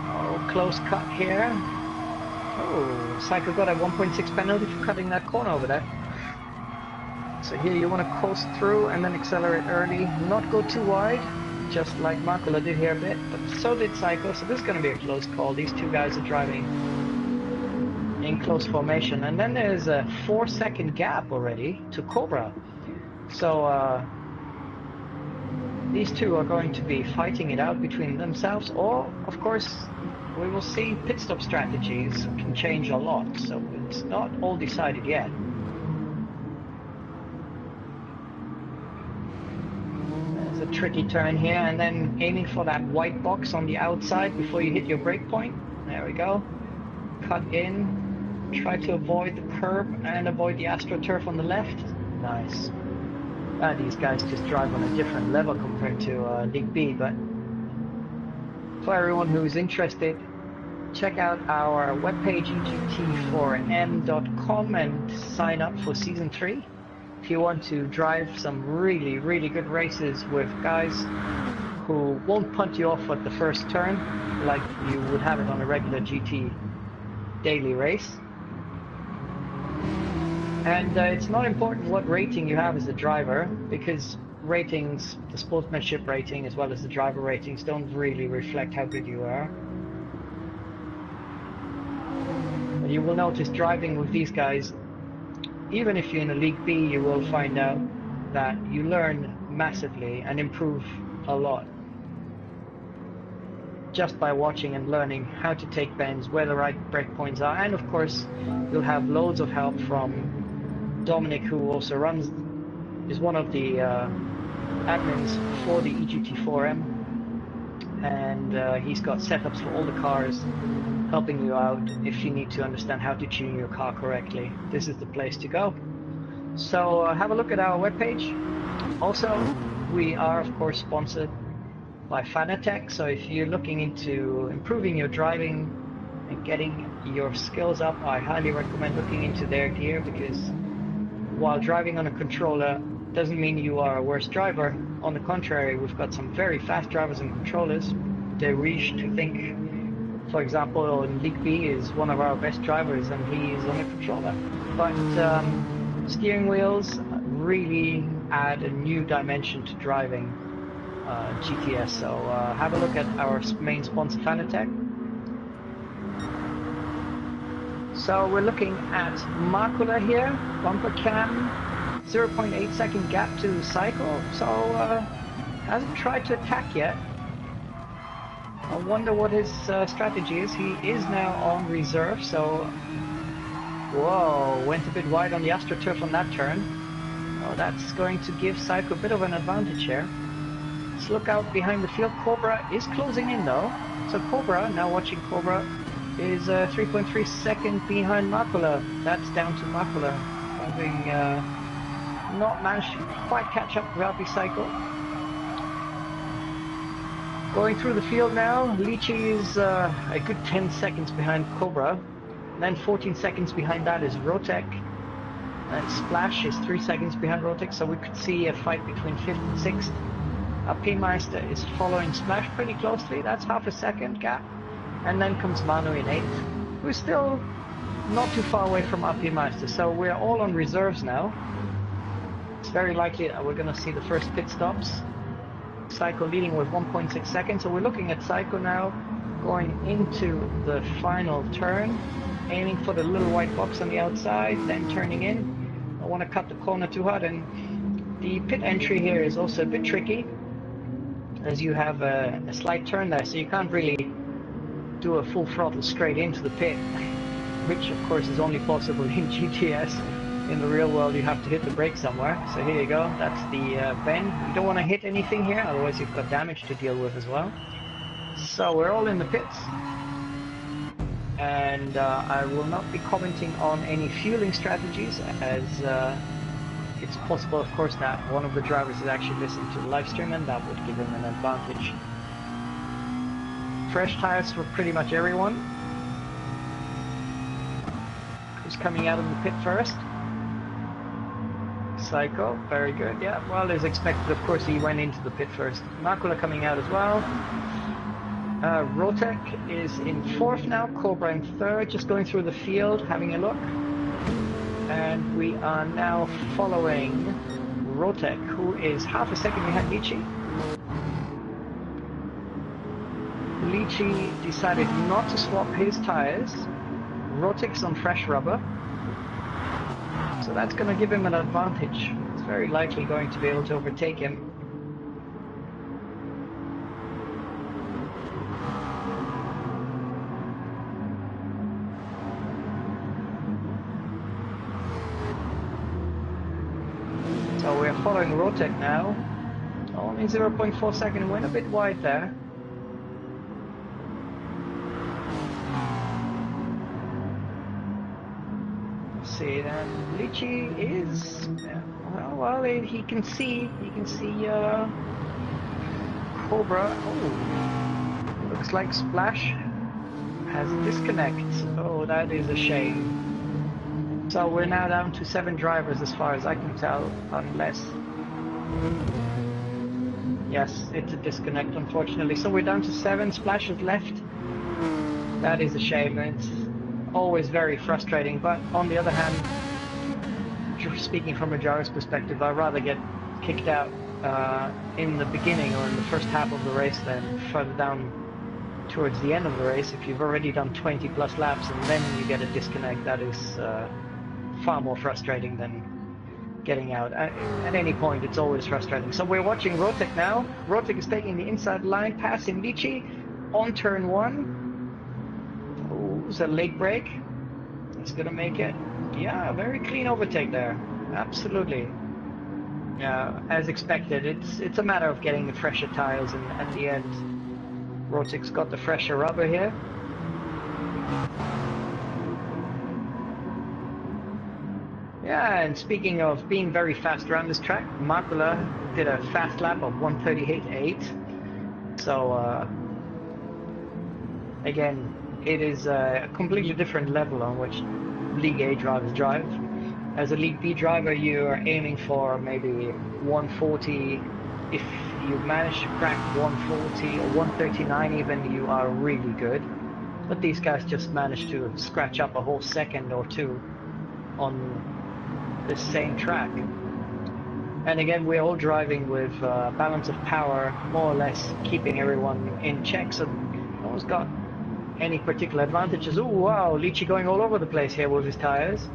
[SPEAKER 2] Oh, close cut here. Oh, Psycho got a 1.6 penalty for cutting that corner over there. So here you want to coast through and then accelerate early, not go too wide, just like Makula did here a bit, but so did Psycho, so this is going to be a close call. These two guys are driving in close formation, and then there's a 4-second gap already to Cobra. So these two are going to be fighting it out between themselves, or of course we will see pit stop strategies can change a lot, so it's not all decided yet. There's a tricky turn here, and then aiming for that white box on the outside before you hit your brake point. There we go. Cut in, try to avoid the curb and avoid the AstroTurf on the left. Nice. These guys just drive on a different level compared to League B, but for everyone who's interested, check out our webpage EGT4M.com and sign up for Season 3. If you want to drive some really, really good races with guys who won't punt you off at the first turn, like you would have it on a regular GT daily race. And it's not important what rating you have as a driver, because ratings, the sportsmanship rating as well as the driver ratings, don't really reflect how good you are. But you will notice driving with these guys, even if you're in a League B, you will find out that you learn massively and improve a lot just by watching and learning how to take bends, where the right brake points are, and of course you'll have loads of help from Dominik, who also is one of the admins for the EGT4M, and he's got setups for all the cars, helping you out if you need to understand how to tune your car correctly. This is the place to go. So have a look at our webpage. Also, we are of course sponsored by Fanatec, so if you're looking into improving your driving and getting your skills up, I highly recommend looking into their gear, because while driving on a controller doesn't mean you are a worse driver. On the contrary, we've got some very fast drivers and controllers. They reach to think, for example, in League B is one of our best drivers and he is on a controller. But steering wheels really add a new dimension to driving GTS. So have a look at our main sponsor, Fanatec. So we're looking at Makula here, bumper cam, 0.8 second gap to Cycle, so hasn't tried to attack yet. I wonder what his strategy is. He is now on reserve, so whoa, went a bit wide on the AstroTurf on that turn. Oh, that's going to give Cycle a bit of an advantage here. Let's look out behind the field. Cobra is closing in though, so Cobra, now watching Cobra, is 3.3 seconds behind Makula. That's down to Makula having not managed to quite catch up with Alpi Cycle. Going through the field now, Lychee is a good 10 seconds behind Cobra. And then 14 seconds behind that is Rotec. And Splash is 3 seconds behind Rotec, so we could see a fight between 5th and 6th. P-Meister is following Splash pretty closely. That's half a second gap. And then comes Manu in 8th, who's still not too far away from P-Meister. So we're all on reserves now. It's very likely that we're going to see the first pit stops. Psycho leading with 1.6 seconds. So we're looking at Psycho now going into the final turn, aiming for the little white box on the outside, then turning in. I want to cut the corner too hard, and the pit entry here is also a bit tricky. as you have a slight turn there, so you can't really do a full throttle straight into the pit, which of course is only possible in GTS. In the real world you have to hit the brake somewhere. So here you go, that's the bend. You don't want to hit anything here, otherwise you've got damage to deal with as well. So we're all in the pits, and I will not be commenting on any fueling strategies, as it's possible, of course, that one of the drivers is actually listening to the live stream, and that would give him an advantage. Fresh tires for pretty much everyone. Who's coming out of the pit first? Psycho, very good, yeah. Well, as expected, of course, he went into the pit first. Makula coming out as well. Rotec is in 4th now, Cobra in 3rd, just going through the field, having a look. And we are now following Rotec, who is half a second behind Lichi. Lichi decided not to swap his tires. Rotec's on fresh rubber, so that's going to give him an advantage. It's very likely going to be able to overtake him. So we're following Rotec now. Only 0.4 second, went a bit wide there. See, then Lichi is well, he can see Cobra. Oh, looks like Splash has a disconnect. Oh, that is a shame. So we're now down to 7 drivers as far as I can tell, unless... Yes, it's a disconnect, unfortunately. So we're down to 7, Splash is left. That is a shame. It's always very frustrating, but on the other hand, speaking from a driver's perspective, I'd rather get kicked out in the beginning or in the first half of the race than further down towards the end of the race. If you've already done 20 plus laps and then you get a disconnect, that is far more frustrating than getting out. At any point, it's always frustrating. So we're watching Rotec now. Rotec is taking the inside line, passing Lichi on turn 1. Oh, it's a late break. He's gonna make it. Yeah, very clean overtake there. Absolutely. Yeah, as expected. It's a matter of getting the fresher tires, and at the end, Rotec's got the fresher rubber here. Yeah, and speaking of being very fast around this track, Makula did a fast lap of 1:38.8. So again, it is a completely different level on which League A drivers drive. As a League B driver, you're aiming for maybe 140. If you manage to crack 140 or 139 even, you are really good. But these guys just managed to scratch up a whole second or two on the same track. And again, we're all driving with balance of power, more or less keeping everyone in check, so no one's got any particular advantages. Oh wow, Lichi going all over the place here with his tires.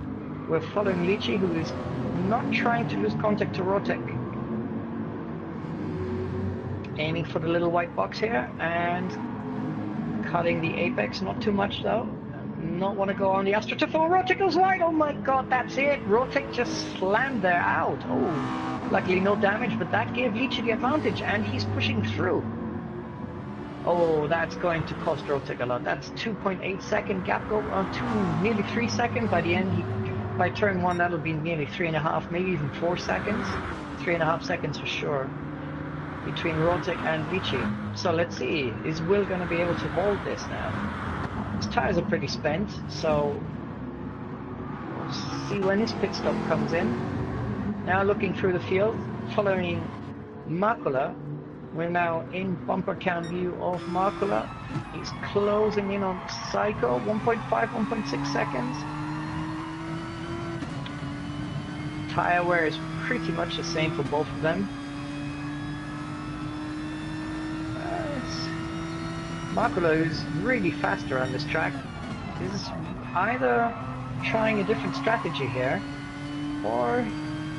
[SPEAKER 2] We're following Lichi, who is not trying to lose contact to Rotec. Aiming for the little white box here and cutting the apex, not too much though. Not want to go on the AstroTurf. Oh, Rotec goes wide. Oh my god, that's it. Rotec just slammed there out. Oh, luckily no damage, but that gave Lichi the advantage, and he's pushing through. Oh, that's going to cost Rotec a lot. That's 2.8 second gap go on to nearly 3 seconds. By the end, by turn 1, that'll be nearly 3.5, maybe even 4 seconds. 3.5 seconds for sure between Rotec and Lichi. So let's see, is Will going to be able to hold this now? His tires are pretty spent, so we'll see when his pit stop comes in. Now looking through the field, following Makula. We're now in bumper cam view of Makula. He's closing in on Psycho, 1.5, 1.6 seconds. Tire wear is pretty much the same for both of them. Makula, who's really fast around this track, is either trying a different strategy here, or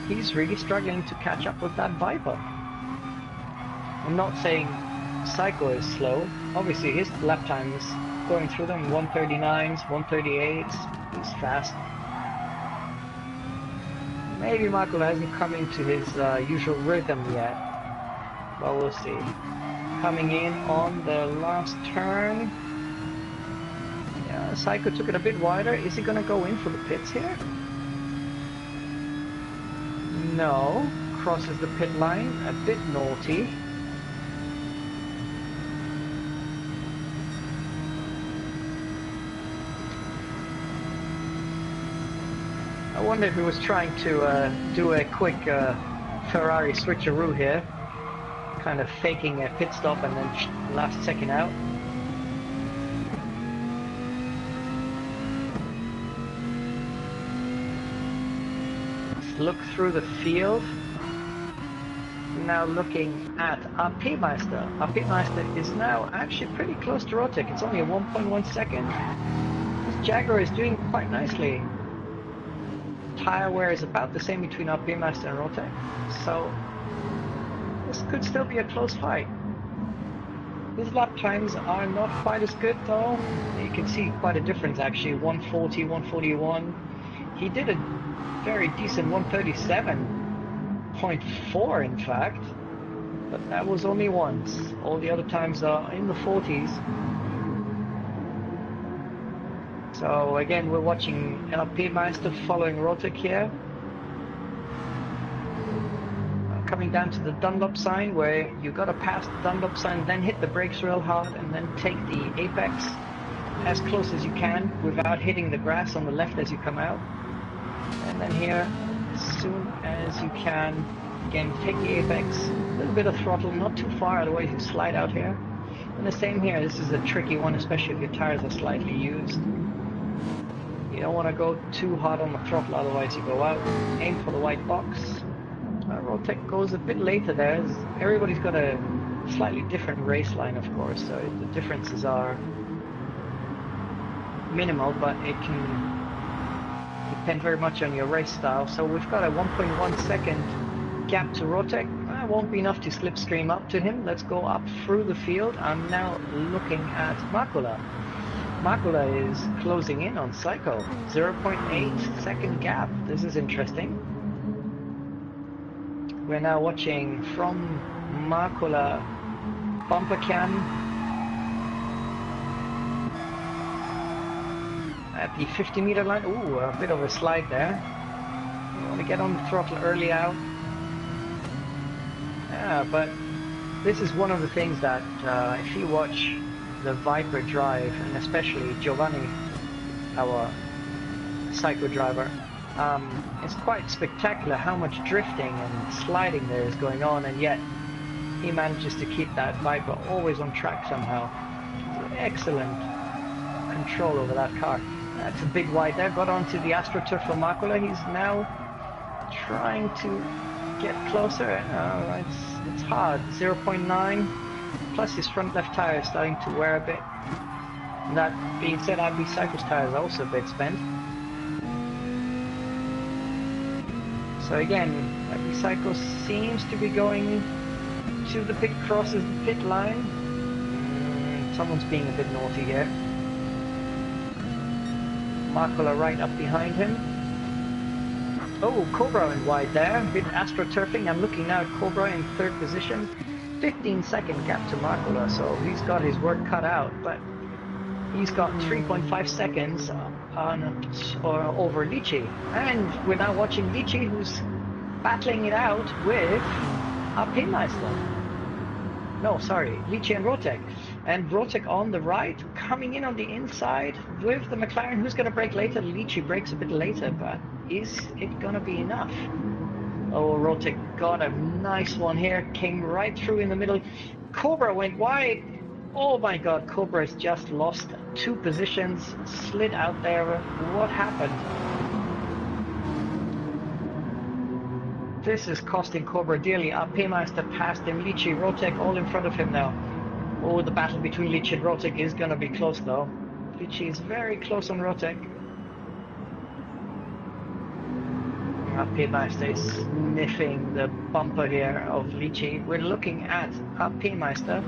[SPEAKER 2] he's really struggling to catch up with that Viper. I'm not saying Psycho is slow. Obviously his lap time is going through them 139s, 138s. He's fast. Maybe Michael hasn't come into his usual rhythm yet, but we'll see. Coming in on the last turn. Yeah, Psycho took it a bit wider. Is he going to go in for the pits here? No. Crosses the pit line. A bit naughty. I wonder if he was trying to do a quick Ferrari switcheroo here. Kind of faking a pit stop and then last second out. Let's look through the field. Now looking at our P-Meister. Our P-Meister is now actually pretty close to Rotec. It's only a 1.1 second. This Jaguar is doing quite nicely. Tire wear is about the same between our P-Meister and Rotec. So this could still be a close fight. His lap times are not quite as good though. You can see quite a difference actually. 140, 141. He did a very decent 137.4 in fact. But that was only once. All the other times are in the 40s. So again, we're watching LP Meister following Rotec here. Coming down to the Dunlop sign where you got to pass the Dunlop sign, then hit the brakes real hard and then take the apex as close as you can without hitting the grass on the left as you come out. And then here, as soon as you can, again take the apex, a little bit of throttle, not too far, otherwise you slide out here. And the same here, this is a tricky one, especially if your tires are slightly used. You don't want to go too hard on the throttle, otherwise you go out. Aim for the white box. Rotec goes a bit later there. Everybody's got a slightly different race line, of course, so the differences are minimal, but it can depend very much on your race style. So we've got a 1.1 second gap to Rotec. Won't be enough to slipstream up to him. Let's go up through the field. I'm now looking at Makula. Makula is closing in on Psycho. 0.8 second gap. This is interesting. We're now watching from Makula bumper cam at the 50-meter line. Ooh, a bit of a slide there. You want to get on the throttle early out. Yeah, but this is one of the things that if you watch the Viper drive, and especially Giovanni, our Psycho driver, it's quite spectacular how much drifting and sliding there is going on, and yet he manages to keep that Viper always on track somehow. Excellent control over that car. That's a big wide there, got onto the AstroTurf for Makula. He's now trying to get closer. It's hard. 0.9 plus his front left tire is starting to wear a bit. That being said, IB Cycle's tire is also a bit spent. So again, IB Cycle seems to be going to the pit, crosses the pit line. Someone's being a bit naughty here. Makula right up behind him. Oh, Cobra in wide there, a bit AstroTurfing. I'm looking now at Cobra in third position. 15-second gap to Makula, so he's got his work cut out, but he's got 3.5 seconds over Lici. And we're now watching Lici, who's battling it out with our P-Meister. No, sorry, Lici and Rotec. And Rotec on the right, coming in on the inside with the McLaren. Who's going to brake later? Lici brakes a bit later, but is it going to be enough? Oh, Rotec got a nice one here, came right through in the middle. Cobra went wide. Oh my god, Cobra has just lost 2 positions, slid out there. What happened? This is costing Cobra dearly. Our P-Meister passed him, Lici, Rotec all in front of him now. Oh, the battle between Lici and Rotec is going to be close though. Lici is very close on Rotec. P-Meister is sniffing the bumper here of Lichi. We're looking at P-Meister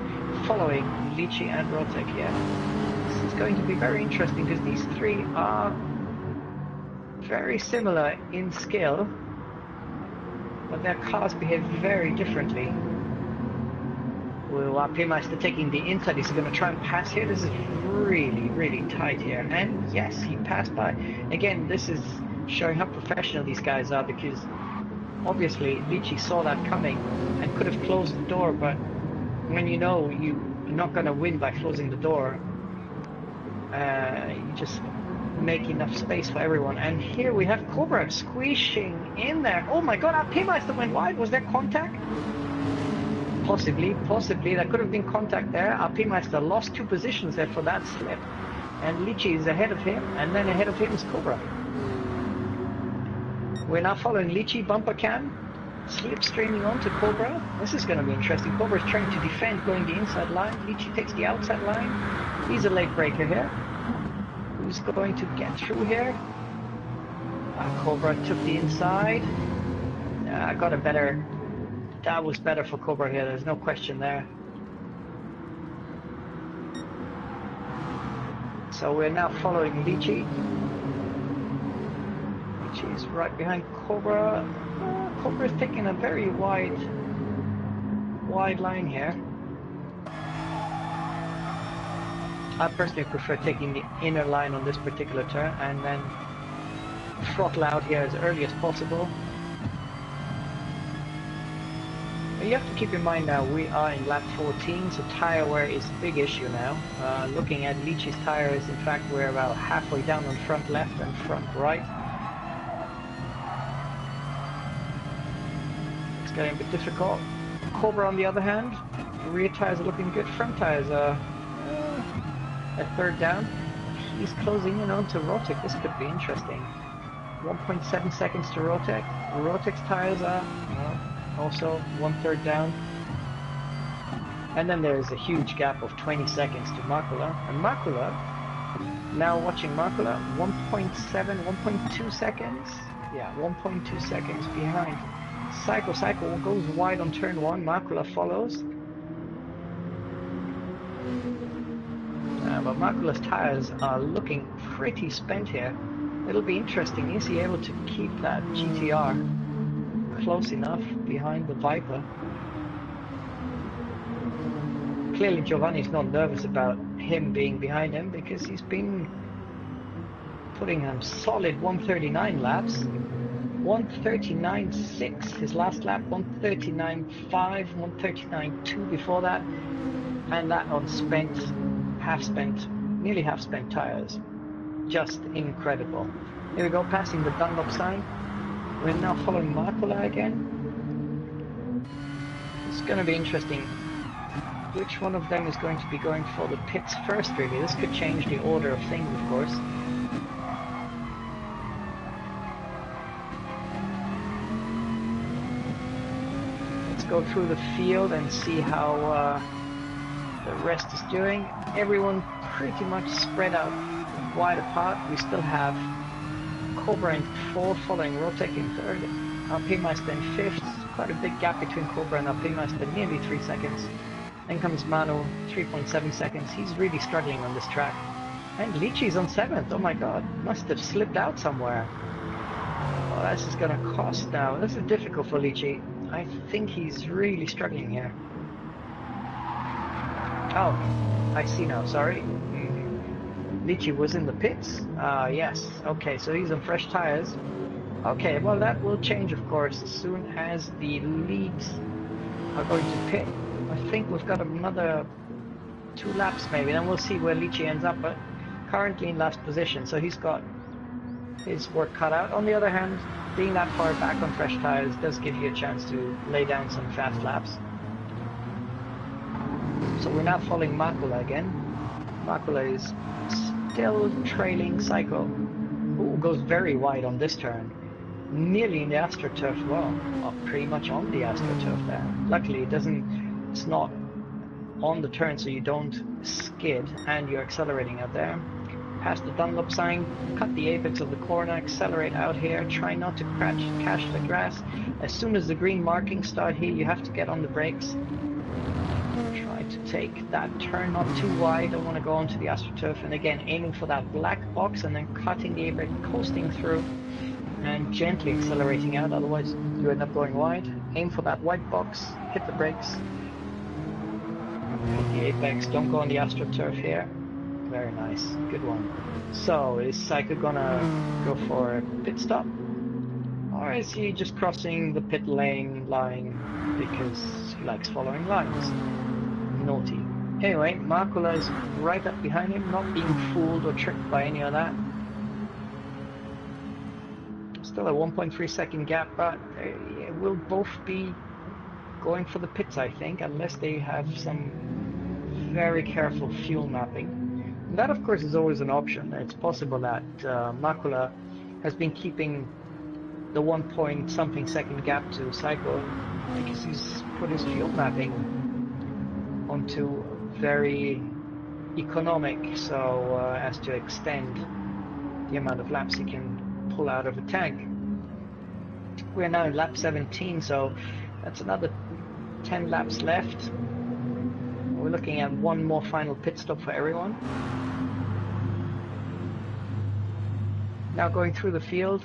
[SPEAKER 2] following Lichi and Rotek here. This is going to be very interesting because these three are very similar in skill, but their cars behave very differently. Well, P-Meister taking the inside, he's going to try and pass here. This is really, really tight here. And yes, he passed by. Again, this is showing how professional these guys are, because obviously Lichi saw that coming and could have closed the door, but when you know you're not going to win by closing the door, you just make enough space for everyone. And here we have Cobra squishing in there. Oh my god, our P-Meister went wide. Was there contact? Possibly. There could have been contact there. Our P-Meister lost 2 positions there for that slip. And Lichi is ahead of him, and then ahead of him is Cobra. We're now following Lichi, bumper cam, slipstreaming on to Cobra. This is going to be interesting. Cobra is trying to defend, going the inside line. Lichi takes the outside line. He's a late breaker here. Who's going to get through here? Cobra took the inside. Got a better... That was better for Cobra here, there's no question there. So we're now following Lichi. Lichi is right behind Cobra. Cobra is taking a very wide line here. I personally prefer taking the inner line on this particular turn and then throttle out here as early as possible. You have to keep in mind now we are in lap 14, so tire wear is a big issue now. Looking at Lichi's tires, in fact we're about halfway down on front left and front right. It's getting a bit difficult. Cobra on the other hand, rear tires are looking good, front tires are a third down. He's closing in onto Rotek. This could be interesting. 1.7 seconds to Rotek. Rotek's tires are also 1/3 down. And then there is a huge gap of 20 seconds to Makula. And Makula, now watching Makula, 1.7, 1.2 seconds. Yeah, 1.2 seconds behind. Cycle goes wide on turn 1. Makula follows. But Makula's tires are looking pretty spent here. It'll be interesting. Is he able to keep that GTR close enough behind the Viper? Clearly Giovanni's not nervous about him being behind him because he's been putting him solid 139 laps. 139.6 his last lap, 139.5, 139.2 before that, and that on nearly half spent tires. Just incredible. Here we go, passing the Dunlop sign. We're now following Makula again. It's going to be interesting which one of them is going to be going for the pits first, really. This could change the order of things, of course. Let's go through the field and see how the rest is doing. Everyone pretty much spread out wide apart. We still have Cobra in 4th, following Rotek in 3rd, our P-Meister in 5th. Quite a big gap between Cobra and our P-Meister, nearly 3 seconds. Then comes Manu, 3.7 seconds. He's really struggling on this track. And Lichi's on 7th. Oh my god, must have slipped out somewhere. Oh, this is going to cost now. This is difficult for Lichi. I think he's really struggling here. Oh, I see now, sorry. Lichi was in the pits? Yes. Okay, so he's on fresh tires. Okay, well that will change, of course, as soon as the leads are going to pit. I think we've got another 2 laps maybe, then we'll see where Lichi ends up, but currently in last position, so he's got his work cut out. On the other hand, being that far back on fresh tires does give you a chance to lay down some fast laps. So we're now following Makula again. Makula is still trailing Psycho. Ooh, goes very wide on this turn. Nearly in the AstroTurf, well, pretty much on the AstroTurf there. Luckily it's not on the turn, so you don't skid and you're accelerating out there. past the Dunlop sign, cut the apex of the corner, accelerate out here, try not to catch the grass. As soon as the green markings start here, you have to get on the brakes. Try to take that turn not too wide, don't want to go onto the AstroTurf, and again aiming for that black box and then cutting the apex, coasting through and gently accelerating out, otherwise you end up going wide. Aim for that white box, hit the brakes, hit the apex, don't go on the AstroTurf here. Very nice, good one. So is Psycho gonna go for a pit stop? Or is he just crossing the pit lane line because he likes following lines? Naughty. Anyway, Markula is right up behind him, not being fooled or tricked by any of that. Still a 1.3 second gap, but they will both be going for the pits, I think, unless they have some very careful fuel mapping. And that, of course, is always an option. It's possible that Markula has been keeping the 1 point something second gap to Psycho because he's put his fuel mapping onto very economic, so as to extend the amount of laps he can pull out of a tank. We're now in lap 17, so that's another 10 laps left. We're looking at one more final pit stop for everyone. Now going through the field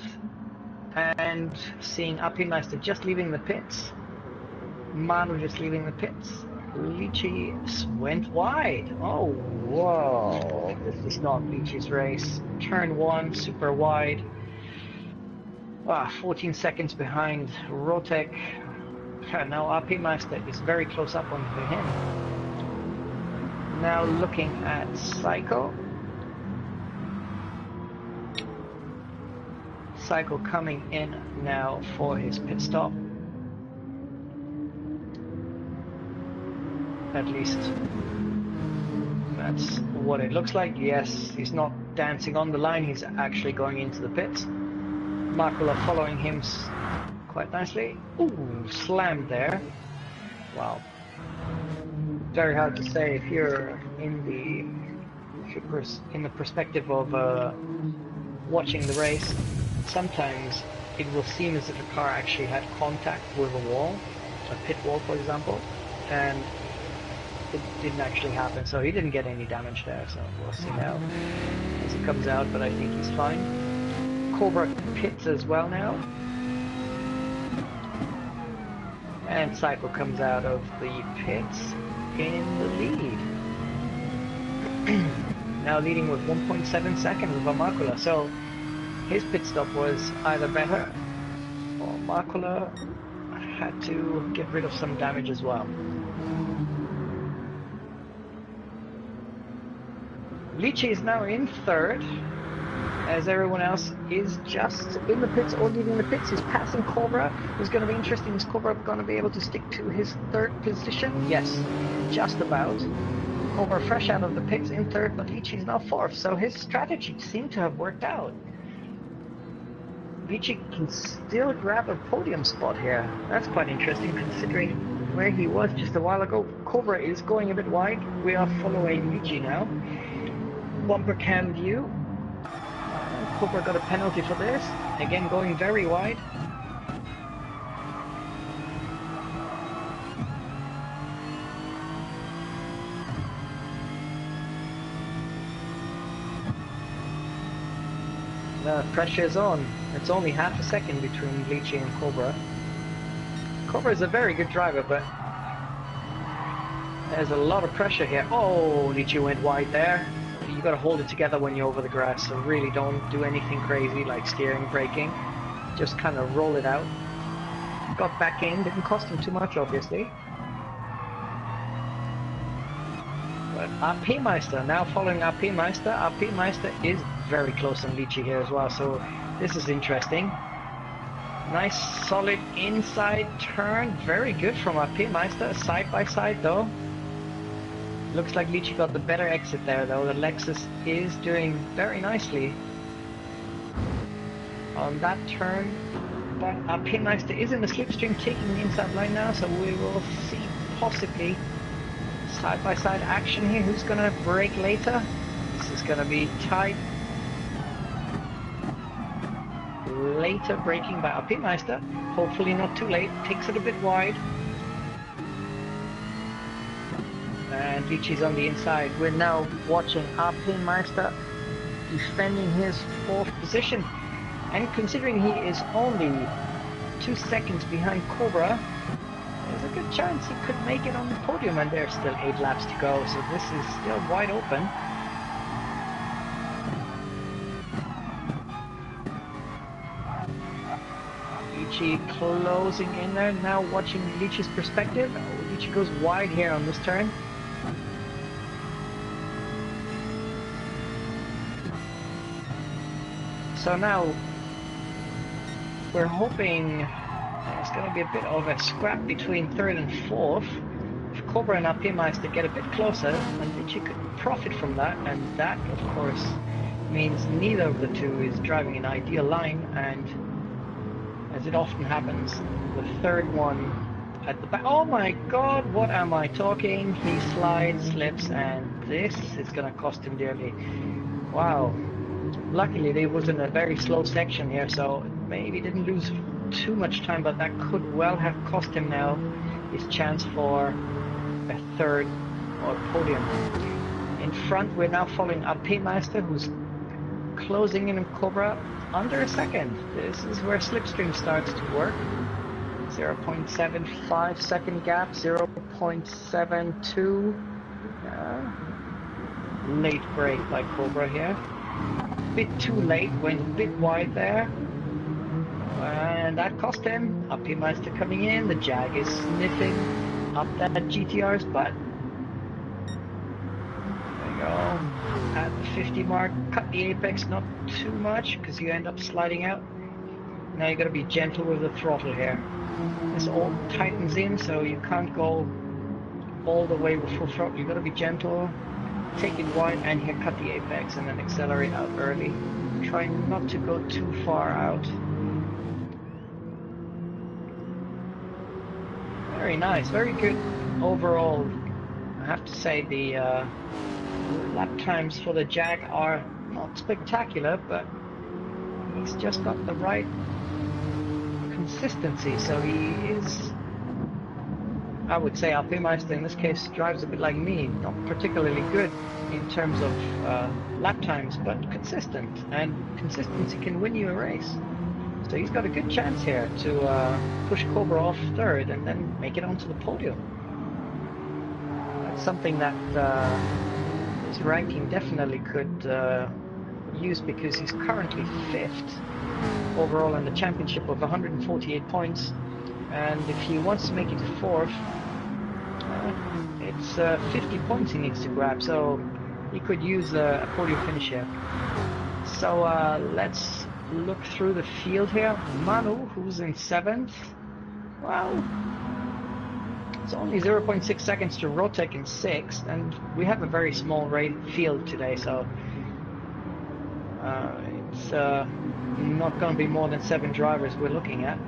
[SPEAKER 2] and seeing AP Meister just leaving the pits, Manu just leaving the pits. Lichi went wide. Oh, whoa. This is not Lichi's race. Turn 1, super wide. 14 seconds behind Rotek. Now AP Meister is very close up onto him. Now looking at Psycho. Psycho coming in now for his pit stop. At least that's what it looks like. Yes, he's not dancing on the line, he's actually going into the pits. Markula following him quite nicely. Ooh, slammed there. Wow. Very hard to say if you're in the perspective of watching the race. Sometimes it will seem as if a car actually had contact with a wall, a pit wall for example, and it didn't actually happen, so he didn't get any damage there, so we'll see now as it comes out, but I think he's fine. Cobra pits as well now. And Psycho comes out of the pits in the lead. Now leading with 1.7 seconds of Markula, so his pit stop was either better or Markula had to get rid of some damage as well. Lichi is now in third, as everyone else is just in the pits or leaving the pits. He's passing Cobra. It's going to be interesting. Is Cobra going to be able to stick to his third position? Yes, just about. Cobra fresh out of the pits in third, but Lichi is now fourth, so his strategy seemed to have worked out. Lichi can still grab a podium spot here. That's quite interesting considering where he was just a while ago. Cobra is going a bit wide. We are following Lichi now. Bumper cam view. Cobra got a penalty for this. Again going very wide. The pressure is on. It's only half a second between Lichi and Cobra. Cobra is a very good driver, but there's a lot of pressure here. Oh, Lichi went wide there. You got to hold it together when you're over the grass, so really don't do anything crazy like steering, braking. Just kind of roll it out. Got back in, didn't cost him too much obviously. But AP Meister, now following AP Meister. AP Meister is very close on Lichi here as well, so this is interesting. Nice solid inside turn, very good from AP Meister, side by side though. Looks like Lichi got the better exit there though. The Lexus is doing very nicely on that turn, but AP Meister is in the slipstream taking the inside line now, so we will see possibly side by side action here. Who's gonna brake later? This is going to be tight. Later braking by Meister. Hopefully not too late. Takes it a bit wide. And Lichi's on the inside. We're now watching Meister defending his 4th position. And considering he is only 2 seconds behind Cobra, there's a good chance he could make it on the podium, and there's still 8 laps to go, so this is still wide open. Lichi closing in there, now watching Lichi's perspective. Oh, Lichi goes wide here on this turn. So now we're hoping it's going to be a bit of a scrap between 3rd and 4th. If Cobra and Meister get a bit closer, and Lichi could profit from that, and that of course means neither of the two is driving an ideal line, and as it often happens, the 3rd one at the back. Oh my god, what am I talking? He slides, slips, and this is going to cost him dearly. Wow. Luckily they was in a very slow section here, so maybe didn't lose too much time, but that could well have cost him now his chance for a 3rd or podium. In front we're now following Meister, who's closing in on Cobra under a second. This is where slipstream starts to work. 0.75 second gap, 0.72. Late brake by Cobra here. Bit too late, went a bit wide there. And that cost him. Meister coming in, the Jag is sniffing up that GTR's butt. There you go. At the 50 mark, cut the apex not too much because you end up sliding out. Now you got to be gentle with the throttle here. This all tightens in, so you can't go all the way with full throttle. You got to be gentle, take it wide, and here cut the apex, and then accelerate out early. Try not to go too far out. Very nice, very good overall. I have to say the lap times for the Jag are not spectacular, but he's just got the right consistency, so he is, I would say Meister in this case drives a bit like me, not particularly good in terms of lap times, but consistent, and consistency can win you a race. So he's got a good chance here to push Cobra off 3rd and then make it onto the podium. That's something that his ranking definitely could use, because he's currently 5th overall in the championship with 148 points, and if he wants to make it to 4th, it's 50 points he needs to grab, so he could use a podium finish here. So let's look through the field here. Manu, who's in 7th, well, it's only 0.6 seconds to Rotek in 6th, and we have a very small field today, so it's not going to be more than 7 drivers we're looking at.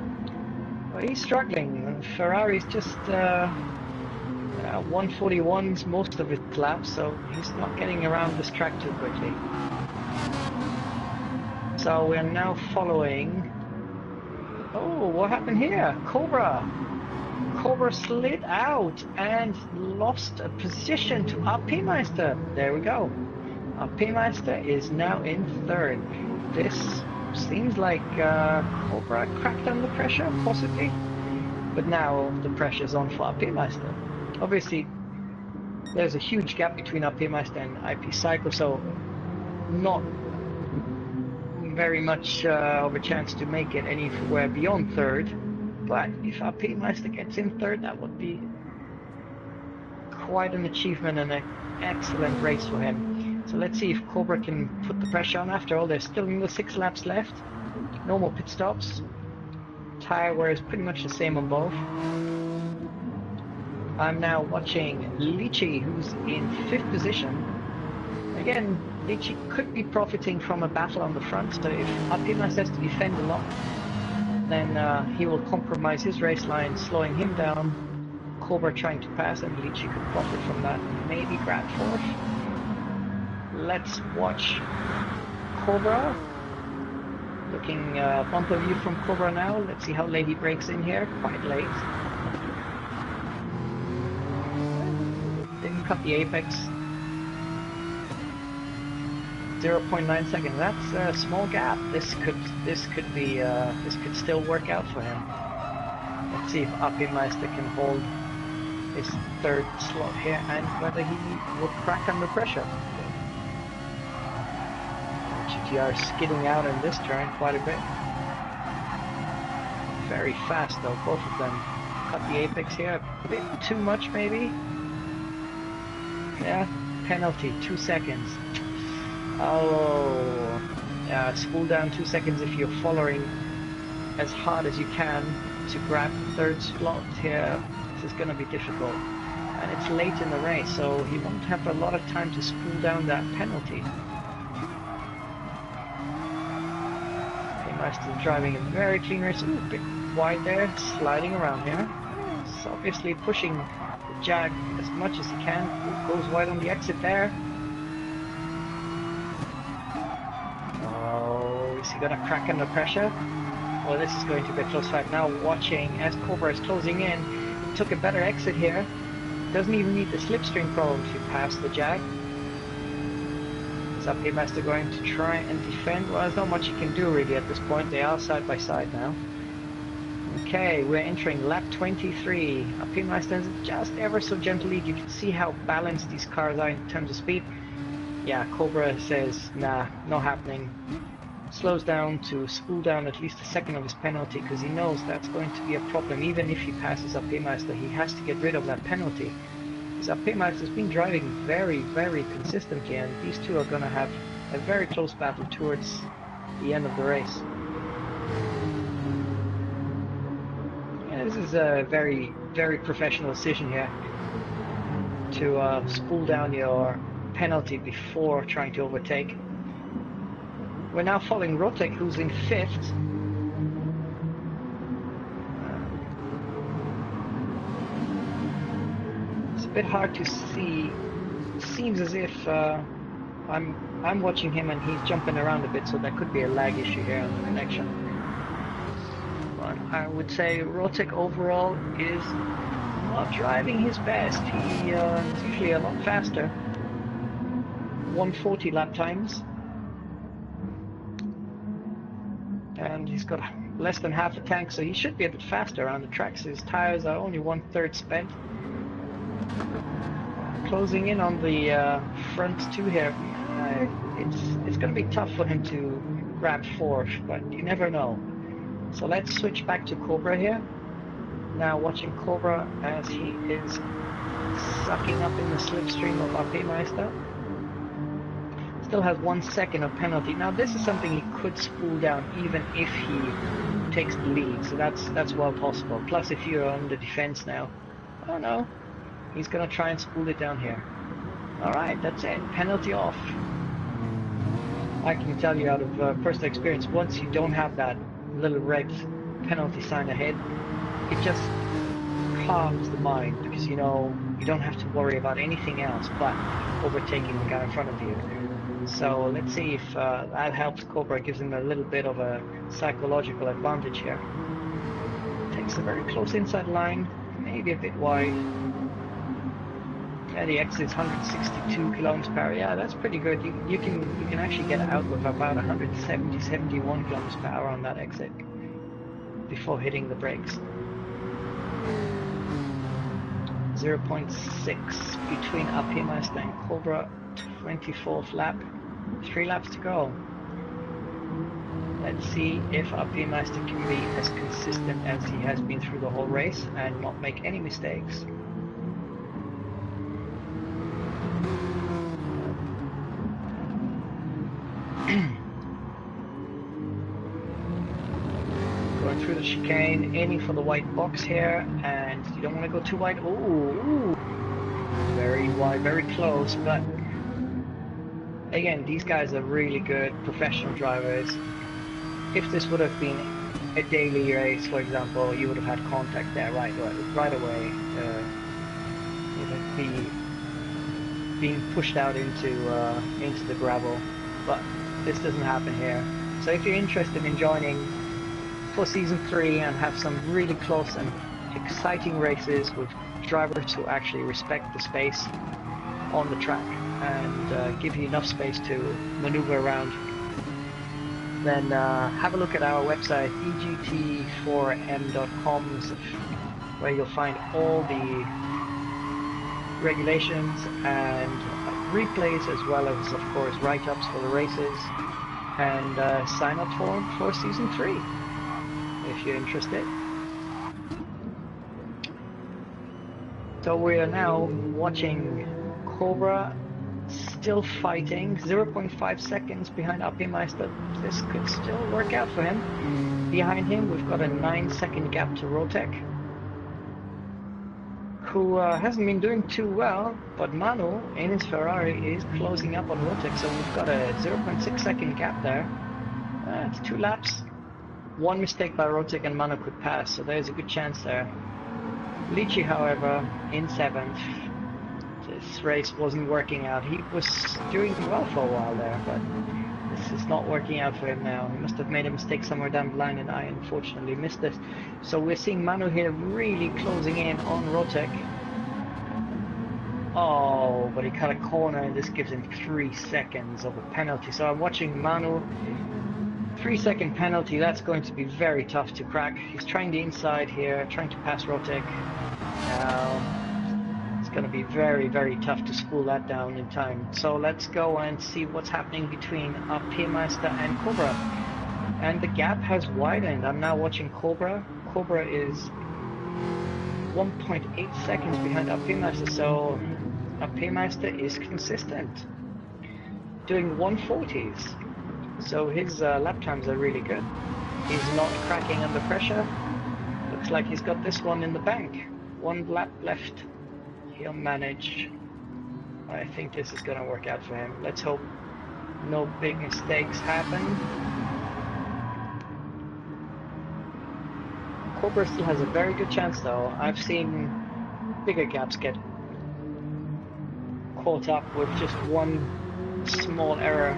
[SPEAKER 2] But he's struggling. Ferrari's just 141s most of his laps, so he's not getting around this track too quickly. So we're now following. Oh, what happened here? Cobra slid out and lost a position to Meister. There we go. Meister is now in 3rd. This seems like Cobra cracked under pressure, possibly. But now the pressure's on for Meister. Obviously, there's a huge gap between Meister and IP Cycle, so not very much of a chance to make it anywhere beyond 3rd. But if Meister gets in 3rd, that would be quite an achievement and an excellent race for him. So let's see if Cobra can put the pressure on. After all, there's still only 6 laps left. No more pit stops. Tire wear is pretty much the same on both. I'm now watching Lichi, who's in 5th position. Again, Lichi could be profiting from a battle on the front, so if Meister has to defend a lot, then he will compromise his race line, slowing him down. Cobra trying to pass, and Lichi could profit from that, maybe grab 4th. let's watch Cobra. Looking bumper view from Cobra now. Let's see how late he breaks in here. Quite late. Didn't cut the apex. 0.9 seconds. That's a small gap. This could still work out for him. Let's see if Meister can hold his third slot here and whether he will crack under pressure. GTR skidding out in this turn quite a bit. Very fast though, both of them. Cut the apex here a bit too much maybe. Yeah, penalty, 2 seconds. Oh, yeah, spool down 2 seconds if you're following as hard as you can to grab the third slot here. This is going to be difficult. And it's late in the race, so he won't have a lot of time to spool down that penalty. Meister's driving a very clean race. Ooh, a bit wide there, sliding around here. He's obviously pushing the Jag as much as he can. Ooh, goes wide on the exit there. Oh, is he gonna crack under pressure? Well, this is going to be a close fight. Now watching as Cobra is closing in. He took a better exit here. Doesn't even need the slipstream problem to pass the Jag. Is Meister going to try and defend? Well, there's not much he can do really at this point. They are side by side now. Okay, we're entering lap 23. Meister is just ever so gentle lead. You can see how balanced these cars are in terms of speed. Yeah, Cobra says, nah, not happening. Slows down to spool down at least a second of his penalty because he knows that's going to be a problem. Even if he passes Meister, he has to get rid of that penalty. Meister's been driving very, very consistently, and these two are going to have a very close battle towards the end of the race. Yeah, this is a very, very professional decision here to spool down your penalty before trying to overtake. We're now following Rotek, who's in 5th. It's a bit hard to see. It seems as if I'm watching him and he's jumping around a bit, so there could be a lag issue here on the connection. But I would say Rotek overall is not driving his best. He is usually a lot faster. 140 lap times. And he's got less than half a tank, so he should be a bit faster around the tracks. His tires are only 1/3 spent. Closing in on the front two here. It's going to be tough for him to grab 4th, but you never know. So let's switch back to Cobra here. Now watching Cobra as he is sucking up in the slipstream of Meister. Still has 1 second of penalty. Now this is something he could spool down even if he takes the lead, so that's well possible. Plus if you're on the defense now, oh no, he's gonna try and spool it down here. Alright, that's it, penalty off. I can tell you out of personal experience, once you don't have that little red penalty sign ahead, it just calms the mind, because you know you don't have to worry about anything else but overtaking the guy in front of you. So let's see if that helps Cobra, gives him a little bit of a psychological advantage here. Takes a very close inside line, maybe a bit wide. Yeah, the exit is 162 kilometers per hour. Yeah, that's pretty good. You can actually get out with about 170, 71 kilometers per hour on that exit before hitting the brakes. 0.6 between Meister and Cobra. 24th lap, 3 laps to go. Let's see if Meister can be as consistent as he has been through the whole race and not make any mistakes. Going through the chicane, aiming for the white box here, and you don't want to go too wide. Ooh, very wide, very close, but again, these guys are really good professional drivers. If this would have been a daily race, for example, you would have had contact there right away. It would be being pushed out into the gravel, but this doesn't happen here. So if you're interested in joining for season 3 and have some really close and exciting races with drivers who actually respect the space on the track and give you enough space to maneuver around, then have a look at our website EGT4M.com, where you'll find all the regulations and replays, as well as of course write-ups for the races, and sign up for season 3 if you're interested. So we are now watching Cobra still fighting, 0.5 seconds behind Meister. This could still work out for him. Behind him we've got a 9-second gap to Rotec, who hasn't been doing too well, but Manu in his Ferrari is closing up on Rotec, so we've got a 0.6 second gap there. It's 2 laps. One mistake by Rotec and Manu could pass, so there's a good chance there. Lichi, however, in 7th. This race wasn't working out. He was doing well for a while there, but this is not working out for him now. He must have made a mistake somewhere down the line, and I unfortunately missed it. So we're seeing Manu here really closing in on Rotec. Oh, but he cut a corner, and this gives him 3 seconds of a penalty. So I'm watching Manu. 3-second penalty, that's going to be very tough to crack. He's trying the inside here, trying to pass Rotec. Now, it's going to be very, very tough to spool that down in time. So let's go and see what's happening between Meister and Cobra. And the gap has widened. I'm now watching Cobra. Cobra is 1.8 seconds behind Meister, so Meister is consistent, doing 140s. So his lap times are really good. He's not cracking under pressure. Looks like he's got this one in the bank. 1 lap left. He'll manage. I think this is going to work out for him. Let's hope no big mistakes happen. Cobra still has a very good chance though. I've seen bigger gaps get caught up with just one small error.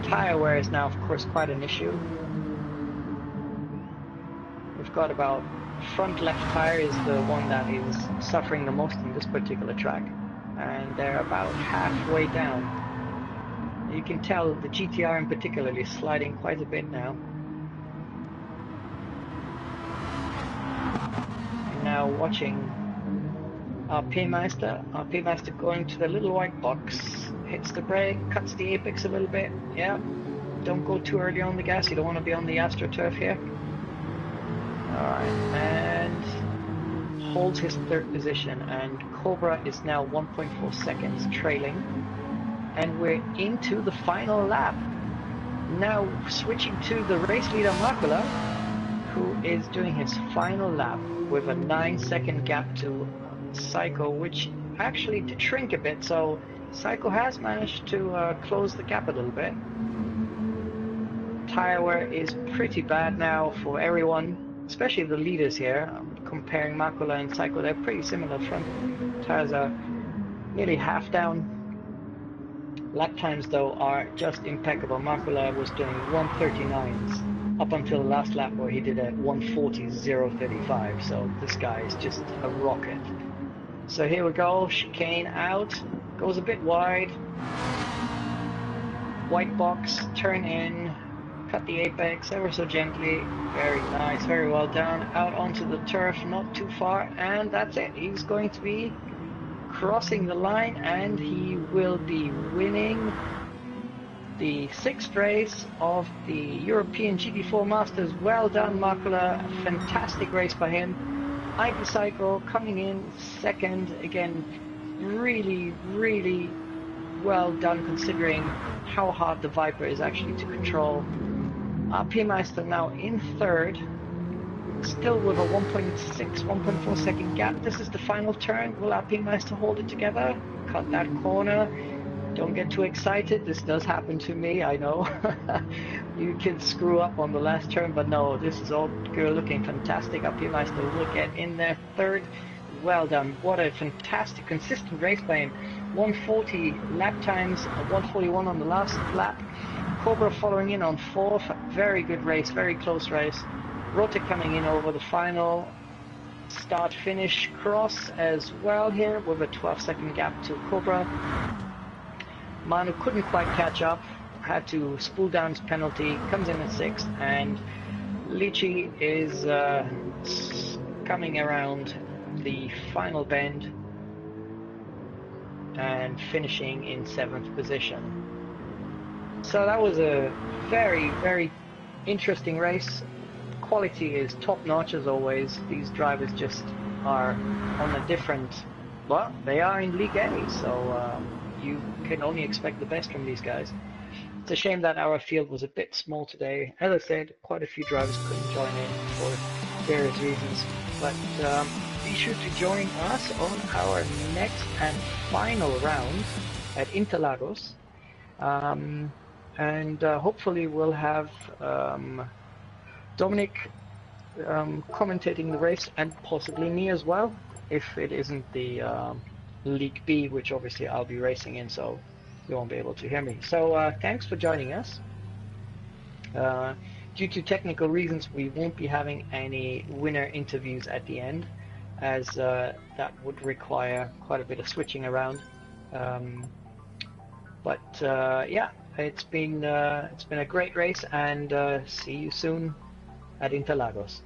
[SPEAKER 2] Tire wear is now of course quite an issue. We've got about front left tire is the one that is suffering the most in this particular track, and they're about halfway down. You can tell the GTR in particular is sliding quite a bit now. And now watching Meister going to the little white box, hits the brake, cuts the apex a little bit. Yeah, don't go too early on the gas, you don't want to be on the AstroTurf here. Alright, and holds his 3rd position, and Cobra is now 1.4 seconds trailing, and we're into the final lap. Now switching to the race leader Makula, who is doing his final lap with a 9-second gap to Psycho, which actually did shrink a bit, so Psycho has managed to close the gap a little bit. Tire wear is pretty bad now for everyone, especially the leaders here. Comparing Makula and Psycho, they're pretty similar. Front tires are nearly half down. Lap times though are just impeccable. Makula was doing 139s up until the last lap where he did a 140.035, so this guy is just a rocket. So here we go, chicane out, goes a bit wide, white box, turn in, cut the apex ever so gently, very nice, very well done, out onto the turf, not too far, and that's it. He's going to be crossing the line, and he will be winning the 6th race of the European GT4 Masters. Well done, Makula, a fantastic race by him. Ike Psycho coming in 2nd, again, really, really well done considering how hard the Viper is actually to control. Meister now in 3rd, still with a 1.6, 1.4 second gap. This is the final turn. Will Meister hold it together? Cut that corner. Don't get too excited. This does happen to me, I know. You can screw up on the last turn, but no, this is all looking fantastic. Meister will get in there 3rd. Well done. What a fantastic, consistent race by him. 140 lap times, 141 on the last lap. Cobra following in on fourth. Very good race, very close race. Rota coming in over the final start-finish cross as well here with a 12-second gap to Cobra. Manu couldn't quite catch up, had to spool down his penalty, comes in at 6th, and Lichi is coming around the final bend and finishing in 7th position. So that was a very, very interesting race. Quality is top notch as always. These drivers just are on a different, well, they are in League A, so you can only expect the best from these guys. It's a shame that our field was a bit small today. As I said, quite a few drivers couldn't join in for various reasons, but be sure to join us on our next and final round at Interlagos, and hopefully we'll have Dominik commentating the race, and possibly me as well, if it isn't the League B, which obviously I'll be racing in, so you won't be able to hear me. So thanks for joining us. Due to technical reasons, we won't be having any winner interviews at the end, as that would require quite a bit of switching around. But yeah, it's been a great race, and see you soon at Interlagos.